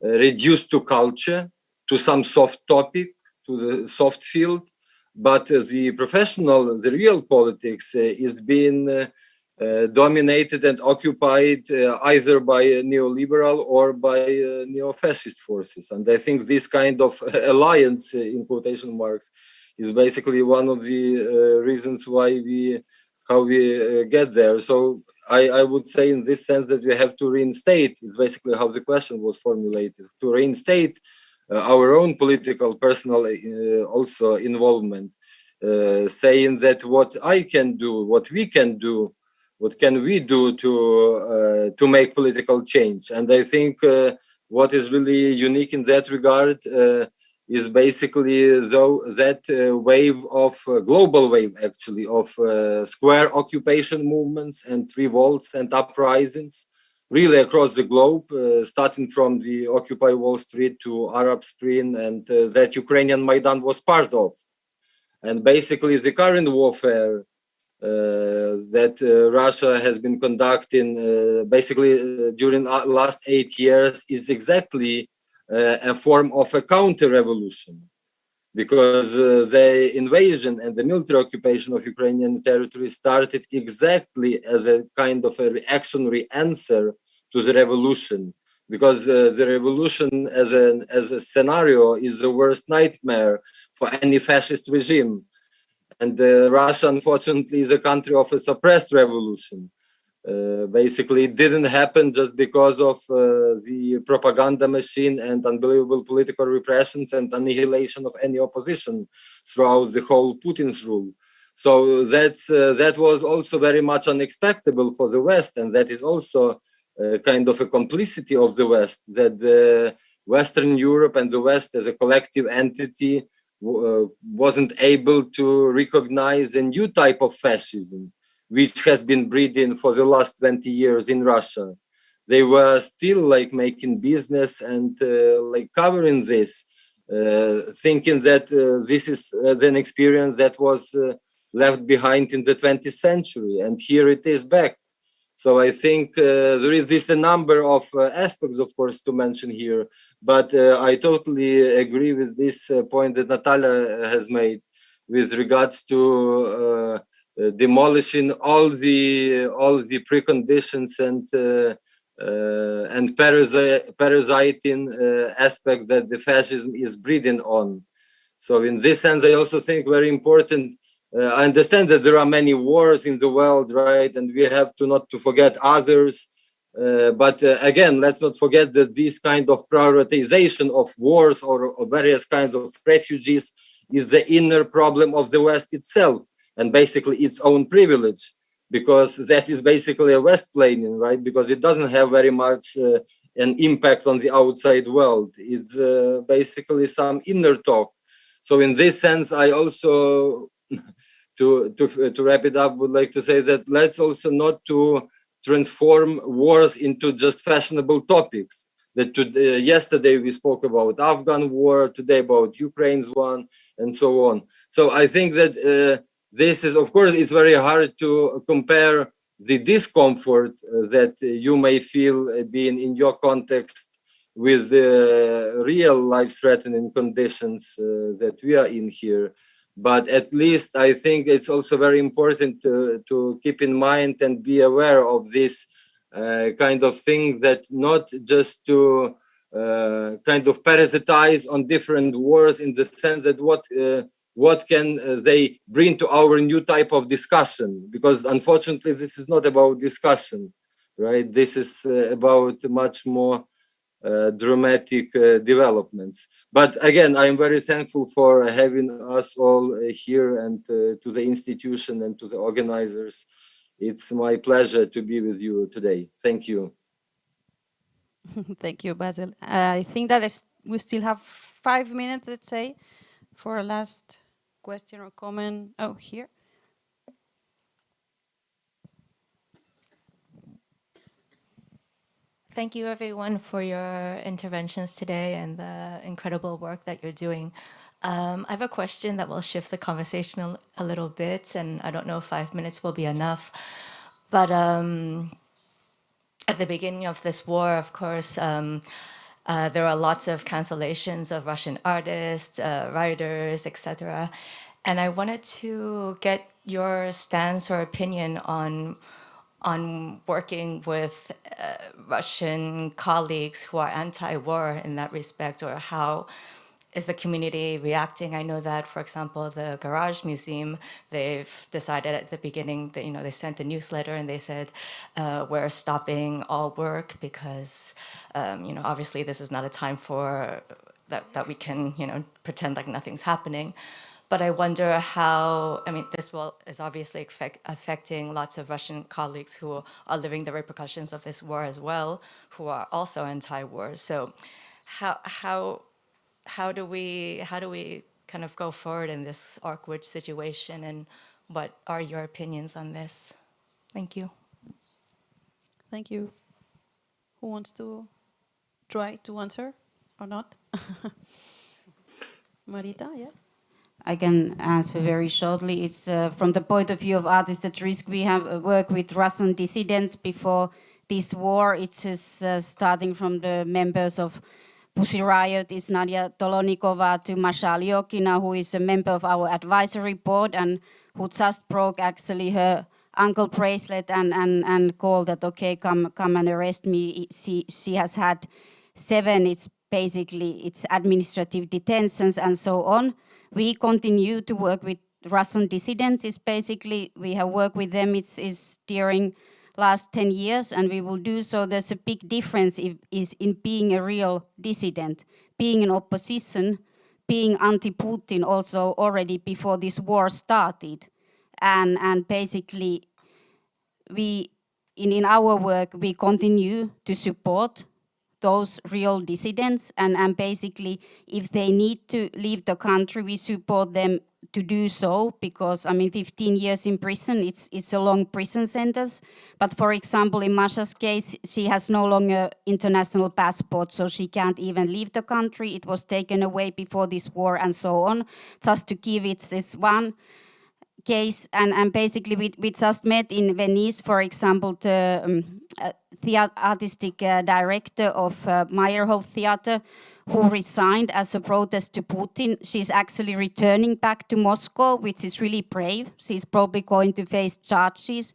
S3: reduced to culture, to some soft topic, to the soft field. But the professional, the real politics is being dominated and occupied either by neoliberal or by neo-fascist forces. And I think this kind of alliance, in quotation marks, is basically one of the reasons how we get there. So I would say in this sense that we have to reinstate, it's basically how the question was formulated, to reinstate our own political, personal also involvement, saying that what I can do, what we can do, what can we do to make political change? And I think what is really unique in that regard is basically that wave of global wave actually of square occupation movements and revolts and uprisings really across the globe, starting from the Occupy Wall Street to Arab Spring, and that Ukrainian Maidan was part of. And basically the current warfare that Russia has been conducting basically during the last 8 years is exactly a form of a counter-revolution, because the invasion and the military occupation of Ukrainian territory started exactly as a kind of a reactionary answer to the revolution, because the revolution as a scenario is the worst nightmare for any fascist regime. And Russia, unfortunately, is a country of a suppressed revolution. Basically, it didn't happen just because of the propaganda machine and unbelievable political repressions and annihilation of any opposition throughout the whole Putin's rule. So that was also very much unexpected for the West, and that is also kind of a complicity of the West, that Western Europe and the West as a collective entity wasn't able to recognize a new type of fascism, which has been breeding for the last 20 years in Russia. They were still like making business and like covering this, thinking that this is an experience that was left behind in the 20th century, and here it is back. So I think there is this a number of aspects, of course, to mention here, but I totally agree with this point that Natalia has made with regards to demolishing all the preconditions and parasiting aspect that the fascism is breeding on. So in this sense, I also think very important. I understand that there are many wars in the world, right? And we have to not to forget others. But again, let's not forget that this kind of prioritization of wars or various kinds of refugees is the inner problem of the West itself, and basically its own privilege, because that is basically a West-planning, right? Because it doesn't have very much an impact on the outside world. It's basically some inner talk. So in this sense, I also, to wrap it up, would like to say that let's also not to transform wars into just fashionable topics. That yesterday we spoke about Afghan war, today about Ukraine's one, and so on. So I think that this is, of course, it's very hard to compare the discomfort that you may feel being in your context with the real life-threatening conditions that we are in here. But at least I think it's also very important to keep in mind and be aware of this kind of thing, that not just to kind of parasitize on different wars in the sense that what can they bring to our new type of discussion, because unfortunately this is not about discussion, right? This is about much more dramatic developments. But again, I am very thankful for having us all here, and to the institution and to the organizers. It's my pleasure to be with you today. Thank you.
S2: Thank you, Vasyl. I think that we still have 5 minutes, let's say, for a last question or comment. Oh, here.
S15: Thank you, everyone, for your interventions today and the incredible work that you're doing. I have a question that will shift the conversation a little bit, and I don't know if 5 minutes will be enough. But at the beginning of this war, of course, there are lots of cancellations of Russian artists, writers, etc. And I wanted to get your stance or opinion on working with Russian colleagues who are anti-war in that respect, or how is the community reacting? I know that, for example, the Garage Museum, they've decided at the beginning that, they sent a newsletter and they said, we're stopping all work because, obviously this is not a time for that we can, pretend like nothing's happening. But I wonder how, this is obviously affecting lots of Russian colleagues who are living the repercussions of this war as well, who are also anti-war. So how do we kind of go forward in this awkward situation, and what are your opinions on this? Thank you.
S2: Thank you. Who wants to try to answer or not? Marita, yes?
S5: I can answer very shortly. It's from the point of view of artists at risk. We have worked with Russian dissidents before this war. It's starting from the members of Pussy Riot, is Nadia Tolonikova, to Masha Alyokina, who is a member of our advisory board and who just broke actually her ankle bracelet and called that, okay, come and arrest me. She has had 7, it's administrative detentions and so on. We continue to work with Russian dissidents. It's basically, we have worked with them, it's during last 10 years, and we will do so. There's a big difference is in being a real dissident, being in opposition, being anti-Putin also already before this war started. And basically, we, in our work, we continue to support those real dissidents, and basically, if they need to leave the country, we support them to do so, because, 15 years in prison, it's a long prison sentence. But for example, in Masha's case, she has no longer international passport, so she can't even leave the country. It was taken away before this war and so on. Just to give it this one case, and basically we just met in Venice, for example, the artistic director of Meyerhof Theater, who resigned as a protest to Putin. She's actually returning back to Moscow, which is really brave. She's probably going to face charges.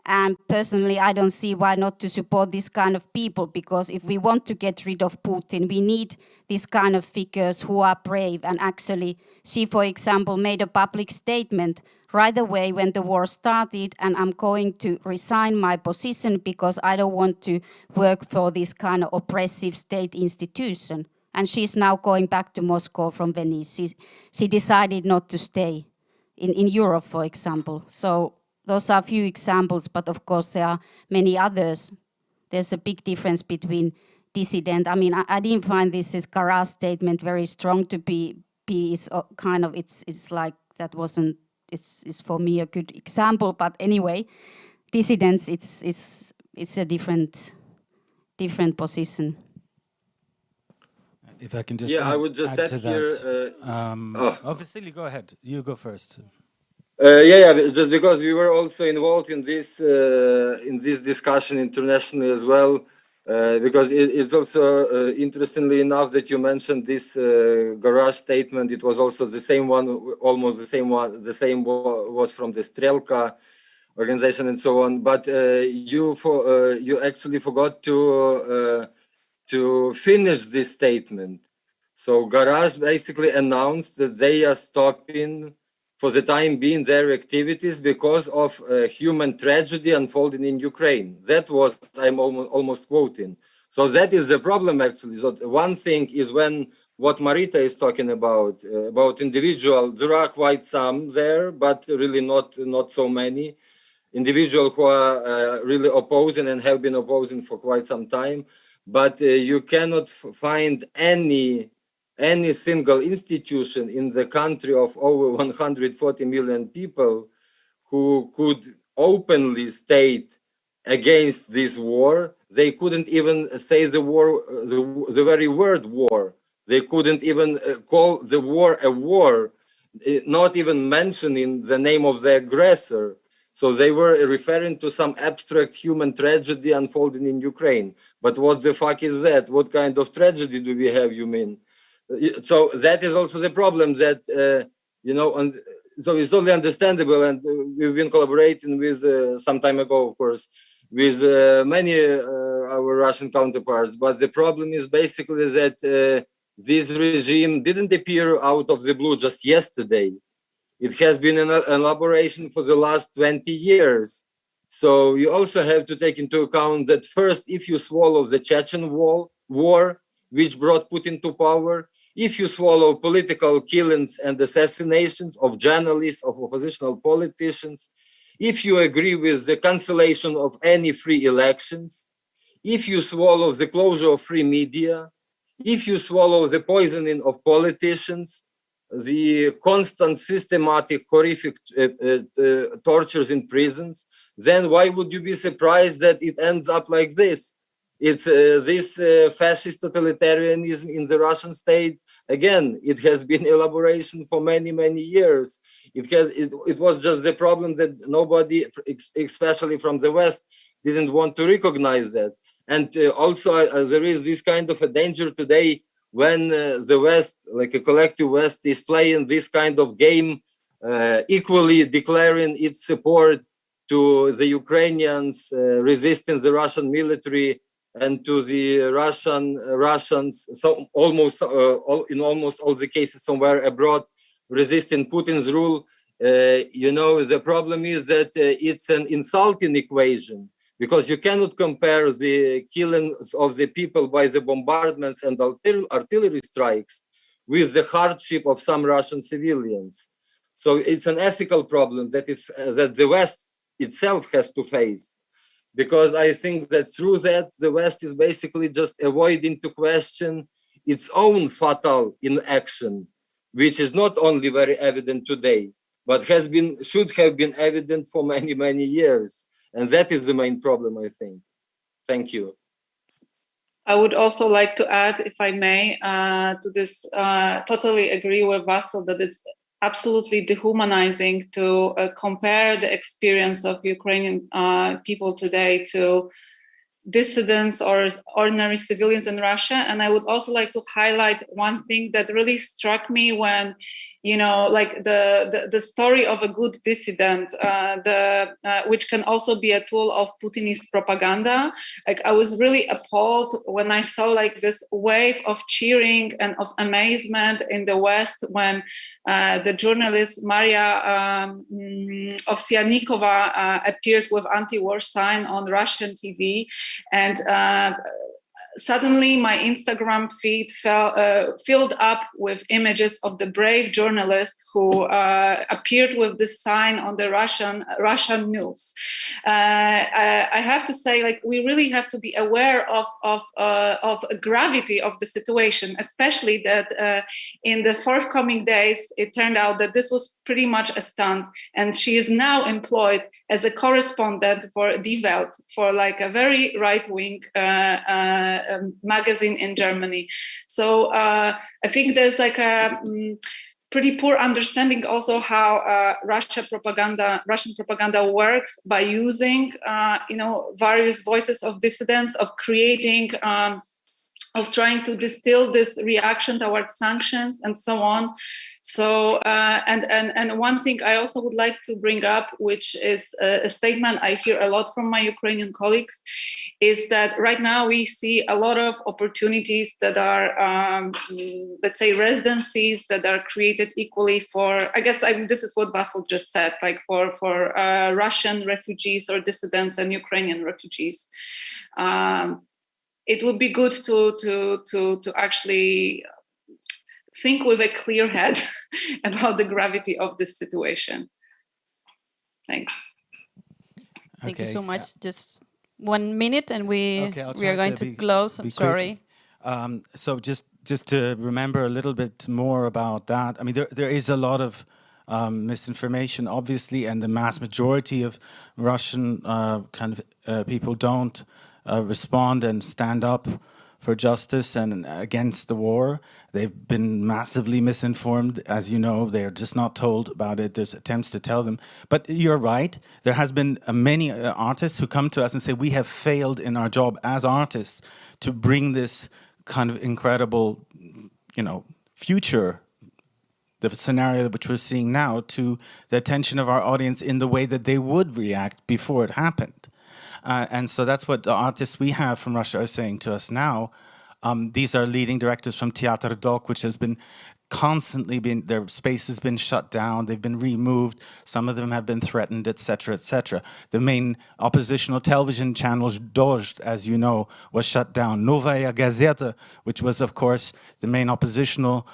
S5: And personally, I don't see why not to support this kind of people, because if we want to get rid of Putin, we need these kind of figures who are brave. And actually, she, for example, made a public statement right away when the war started, and I'm going to resign my position because I don't want to work for this kind of oppressive state institution. And she's now going back to Moscow from Venice. She decided not to stay in Europe, for example. So those are a few examples, but of course there are many others. There's a big difference between dissident. I didn't find this Garage statement very strong to be it's kind of, it's like that wasn't, it's for me a good example, but anyway, dissidents, it's a different position.
S4: If I can just
S3: I would just add
S4: to
S3: here.
S4: Vasyl, go ahead. You go first.
S3: Just because we were also involved in this discussion internationally as well, because it's also interestingly enough that you mentioned this Garage statement. It was also the same one, almost the same one. The same was from the Strelka organization and so on. But you actually forgot to finish this statement. So Garage basically announced that they are stopping for the time being their activities because of human tragedy unfolding in Ukraine. That was, I'm almost quoting. So that is the problem actually. So one thing is when what Marita is talking about individual, there are quite some there, but really not so many individuals who are really opposing and have been opposing for quite some time. But you cannot find any single institution in the country of over 140 million people who could openly state against this war. They couldn't even say the war, the very word war. They couldn't even call the war a war, not even mentioning the name of the aggressor. So they were referring to some abstract human tragedy unfolding in Ukraine. But what the fuck is that? What kind of tragedy do we have, you mean? So that is also the problem that, so it's totally understandable. And we've been collaborating with, some time ago, of course, with many our Russian counterparts. But the problem is basically that this regime didn't appear out of the blue just yesterday. It has been an elaboration for the last 20 years. So you also have to take into account that first, if you swallow the Chechen war, which brought Putin to power, if you swallow political killings and assassinations of journalists, of oppositional politicians, if you agree with the cancellation of any free elections, if you swallow the closure of free media, if you swallow the poisoning of politicians, the constant systematic horrific tortures in prisons, then why would you be surprised that it ends up like this? It's this fascist totalitarianism in the Russian state. Again, it has been elaboration for many, many years. It was just the problem that nobody, especially from the West, didn't want to recognize that. And also there is this kind of a danger today when the West, like a collective West, is playing this kind of game, equally declaring its support to the Ukrainians resisting the Russian military and to the Russians, so almost in almost all the cases somewhere abroad, resisting Putin's rule. The problem is that it's an insulting equation, because you cannot compare the killings of the people by the bombardments and artillery strikes with the hardship of some Russian civilians. So it's an ethical problem that the West itself has to face, because I think that through that the West is basically just avoiding to question its own fatal inaction, which is not only very evident today, but should have been evident for many, many years. And that is the main problem, I think. Thank you.
S6: I would also like to add, if I may, to this, totally agree with Vasyl that it's absolutely dehumanizing to compare the experience of Ukrainian people today to dissidents or ordinary civilians in Russia. And I would also like to highlight one thing that really struck me when, like the story of a good dissident, which can also be a tool of Putinist propaganda. Like, I was really appalled when I saw like this wave of cheering and of amazement in the West when the journalist Maria Ovsyannikova appeared with anti-war sign on Russian TV. And suddenly my Instagram feed filled up with images of the brave journalist who appeared with this sign on the Russian news. I have to say, like, we really have to be aware of gravity of the situation, especially that in the forthcoming days, it turned out that this was pretty much a stunt, and she is now employed as a correspondent for Die Welt, for like a very right-wing magazine in Germany. So I think there's like a pretty poor understanding also how Russian propaganda works by using various voices of dissidents, of creating of trying to distill this reaction towards sanctions and so on. So, and one thing I also would like to bring up, which is a statement I hear a lot from my Ukrainian colleagues, is that right now we see a lot of opportunities that are, let's say, residencies that are created equally for, I guess this is what Vasyl just said, like for Russian refugees or dissidents and Ukrainian refugees. It would be good to actually think with a clear head about the gravity of this situation. Thanks.
S2: Thank you so much. Just 1 minute and we are going to close. I'm sorry.
S4: So just to remember a little bit more about that. I mean, there is a lot of misinformation, obviously, and the mass majority of Russian people don't respond and stand up for justice and against the war. They've been massively misinformed, as you know. They're just not told about it. There's attempts to tell them. But you're right. There has been many artists who come to us and say, we have failed in our job as artists to bring this kind of incredible, future, the scenario which we're seeing now, to the attention of our audience in the way that they would react before it happened. And so that's what the artists we have from Russia are saying to us now. These are leading directors from Teatr Dok, which has been constantly their space has been shut down, they've been removed, some of them have been threatened, etc., etc. The main oppositional television channel, Dozhd, as you know, was shut down. Novaya Gazeta, which was, of course, the main oppositional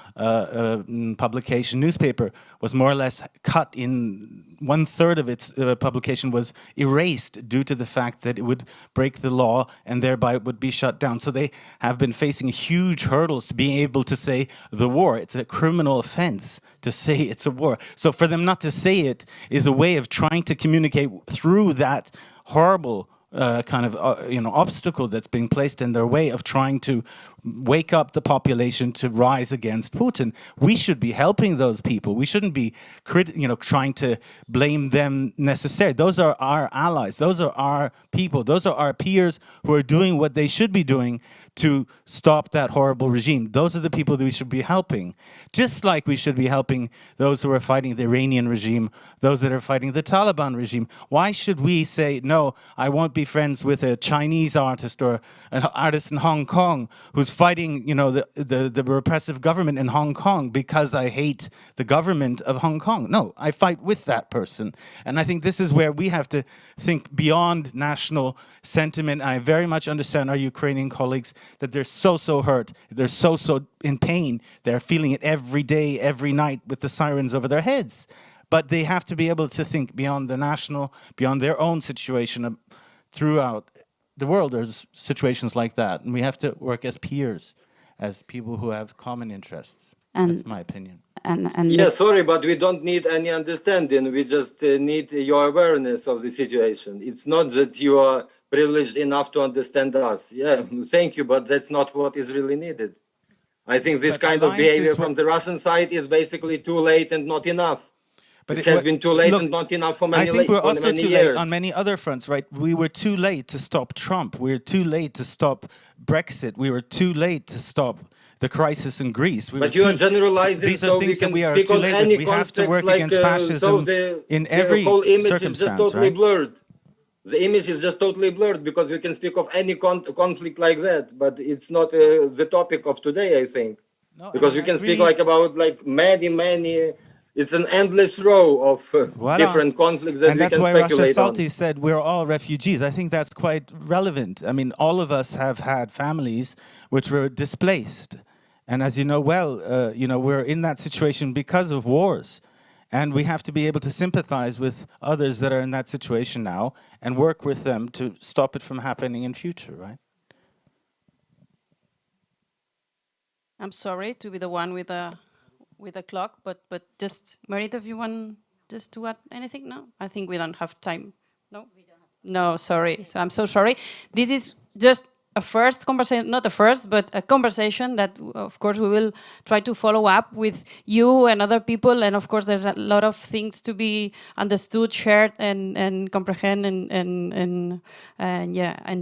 S4: publication newspaper, was more or less cut in 1/3 of its publication was erased due to the fact that it would break the law and thereby it would be shut down. So they have been facing huge hurdles to being able to say the war. It's a criminal offense to say it's a war. So for them not to say it is a way of trying to communicate through that horrible obstacle that's being placed in their way of trying to wake up the population to rise against Putin. We should be helping those people. We shouldn't be trying to blame them necessarily. Those are our allies. Those are our people. Those are our peers who are doing what they should be doing to stop that horrible regime. Those are the people that we should be helping. Just like we should be helping those who are fighting the Iranian regime, those that are fighting the Taliban regime. Why should we say, no, I won't be friends with a Chinese artist or an artist in Hong Kong who's fighting, the repressive government in Hong Kong because I hate the government of Hong Kong? No, I fight with that person. And I think this is where we have to think beyond national sentiment. I very much understand our Ukrainian colleagues that they're so hurt. They're so in pain. They're feeling it every day, every night with the sirens over their heads. But they have to be able to think beyond the national, beyond their own situation. Throughout the world, there's situations like that. And we have to work as peers, as people who have common interests. That's my opinion.
S3: Yeah, sorry, but we don't need any understanding. We just need your awareness of the situation. It's not that you are privileged enough to understand us. Yeah, thank you, but that's not what is really needed. I think this kind of behavior from the Russian side is basically too late and not enough. But it has been too late and not enough for many years.
S4: I think we're also too late on many other fronts, right? We were too late to stop Trump. We were too late to stop Brexit. We were too late to stop the crisis in Greece.
S3: But you are generalizing,
S4: these are things that we are too late with. We have to work against fascism in every
S3: whole image
S4: circumstance,
S3: is just totally
S4: right?
S3: blurred. The image is just totally blurred because we can speak of any conflict like that, but it's not the topic of today, I think. No, because we can speak about many. It's an endless row of different conflicts that we can speculate on.
S4: And that's why Rasha Salti said we're all refugees. I think that's quite relevant. I mean, all of us have had families which were displaced. And as you know well, we're in that situation because of wars. And we have to be able to sympathize with others that are in that situation now and work with them to stop it from happening in future, right?
S2: I'm sorry to be the one with a clock, but just, Marita, if you want just to add anything? No? I think we don't have time. No? We don't have time. No, sorry. So I'm so sorry. This is just a first conversation, not a first, but a conversation that, of course, we will try to follow up with you and other people. And, of course, there's a lot of things to be understood, shared, and comprehend and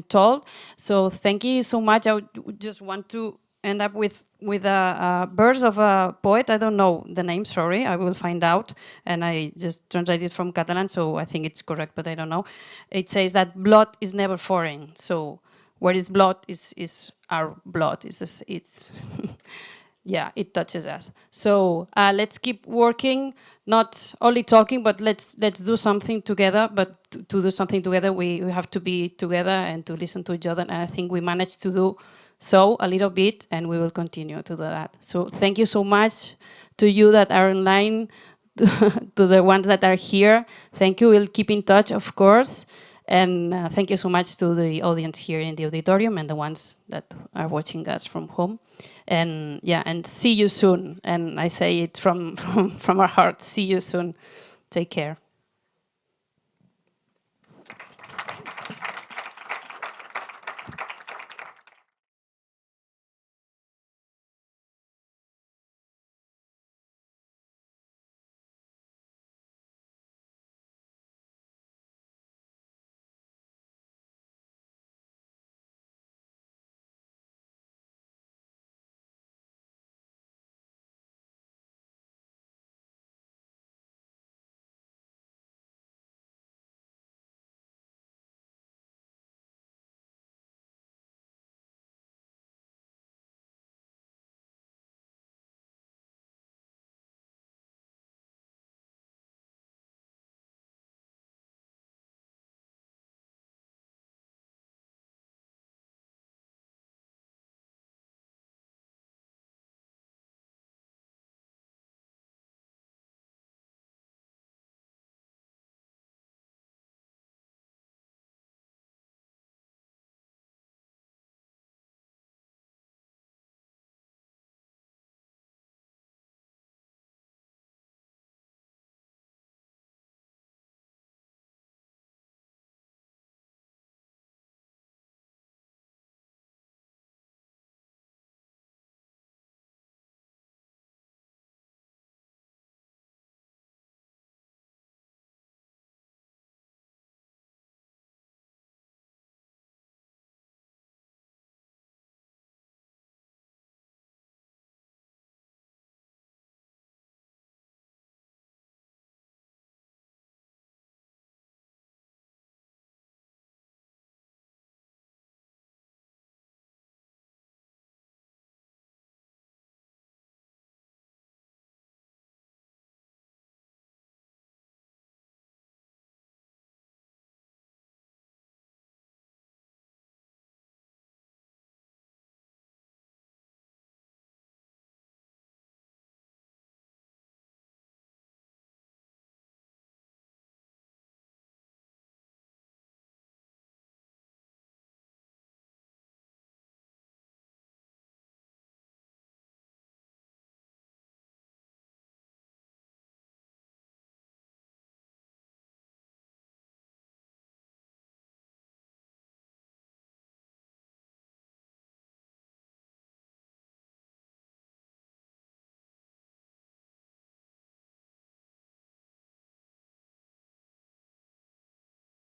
S2: told. So thank you so much. I would just want to end up with a verse of a poet. I don't know the name, sorry. I will find out. And I just translated from Catalan, so I think it's correct, but I don't know. It says that blood is never foreign. So where is blood is our blood. It's yeah, it touches us. So let's keep working, not only talking, but let's do something together. But to do something together, we have to be together and to listen to each other. And I think we managed to do so a little bit, and we will continue to do that. So thank you so much to you that are online, to the ones that are here. Thank you. We'll keep in touch, of course. And thank you so much to the audience here in the auditorium and the ones that are watching us from home. And yeah, and see you soon. And I say it from our heart, see you soon. Take care.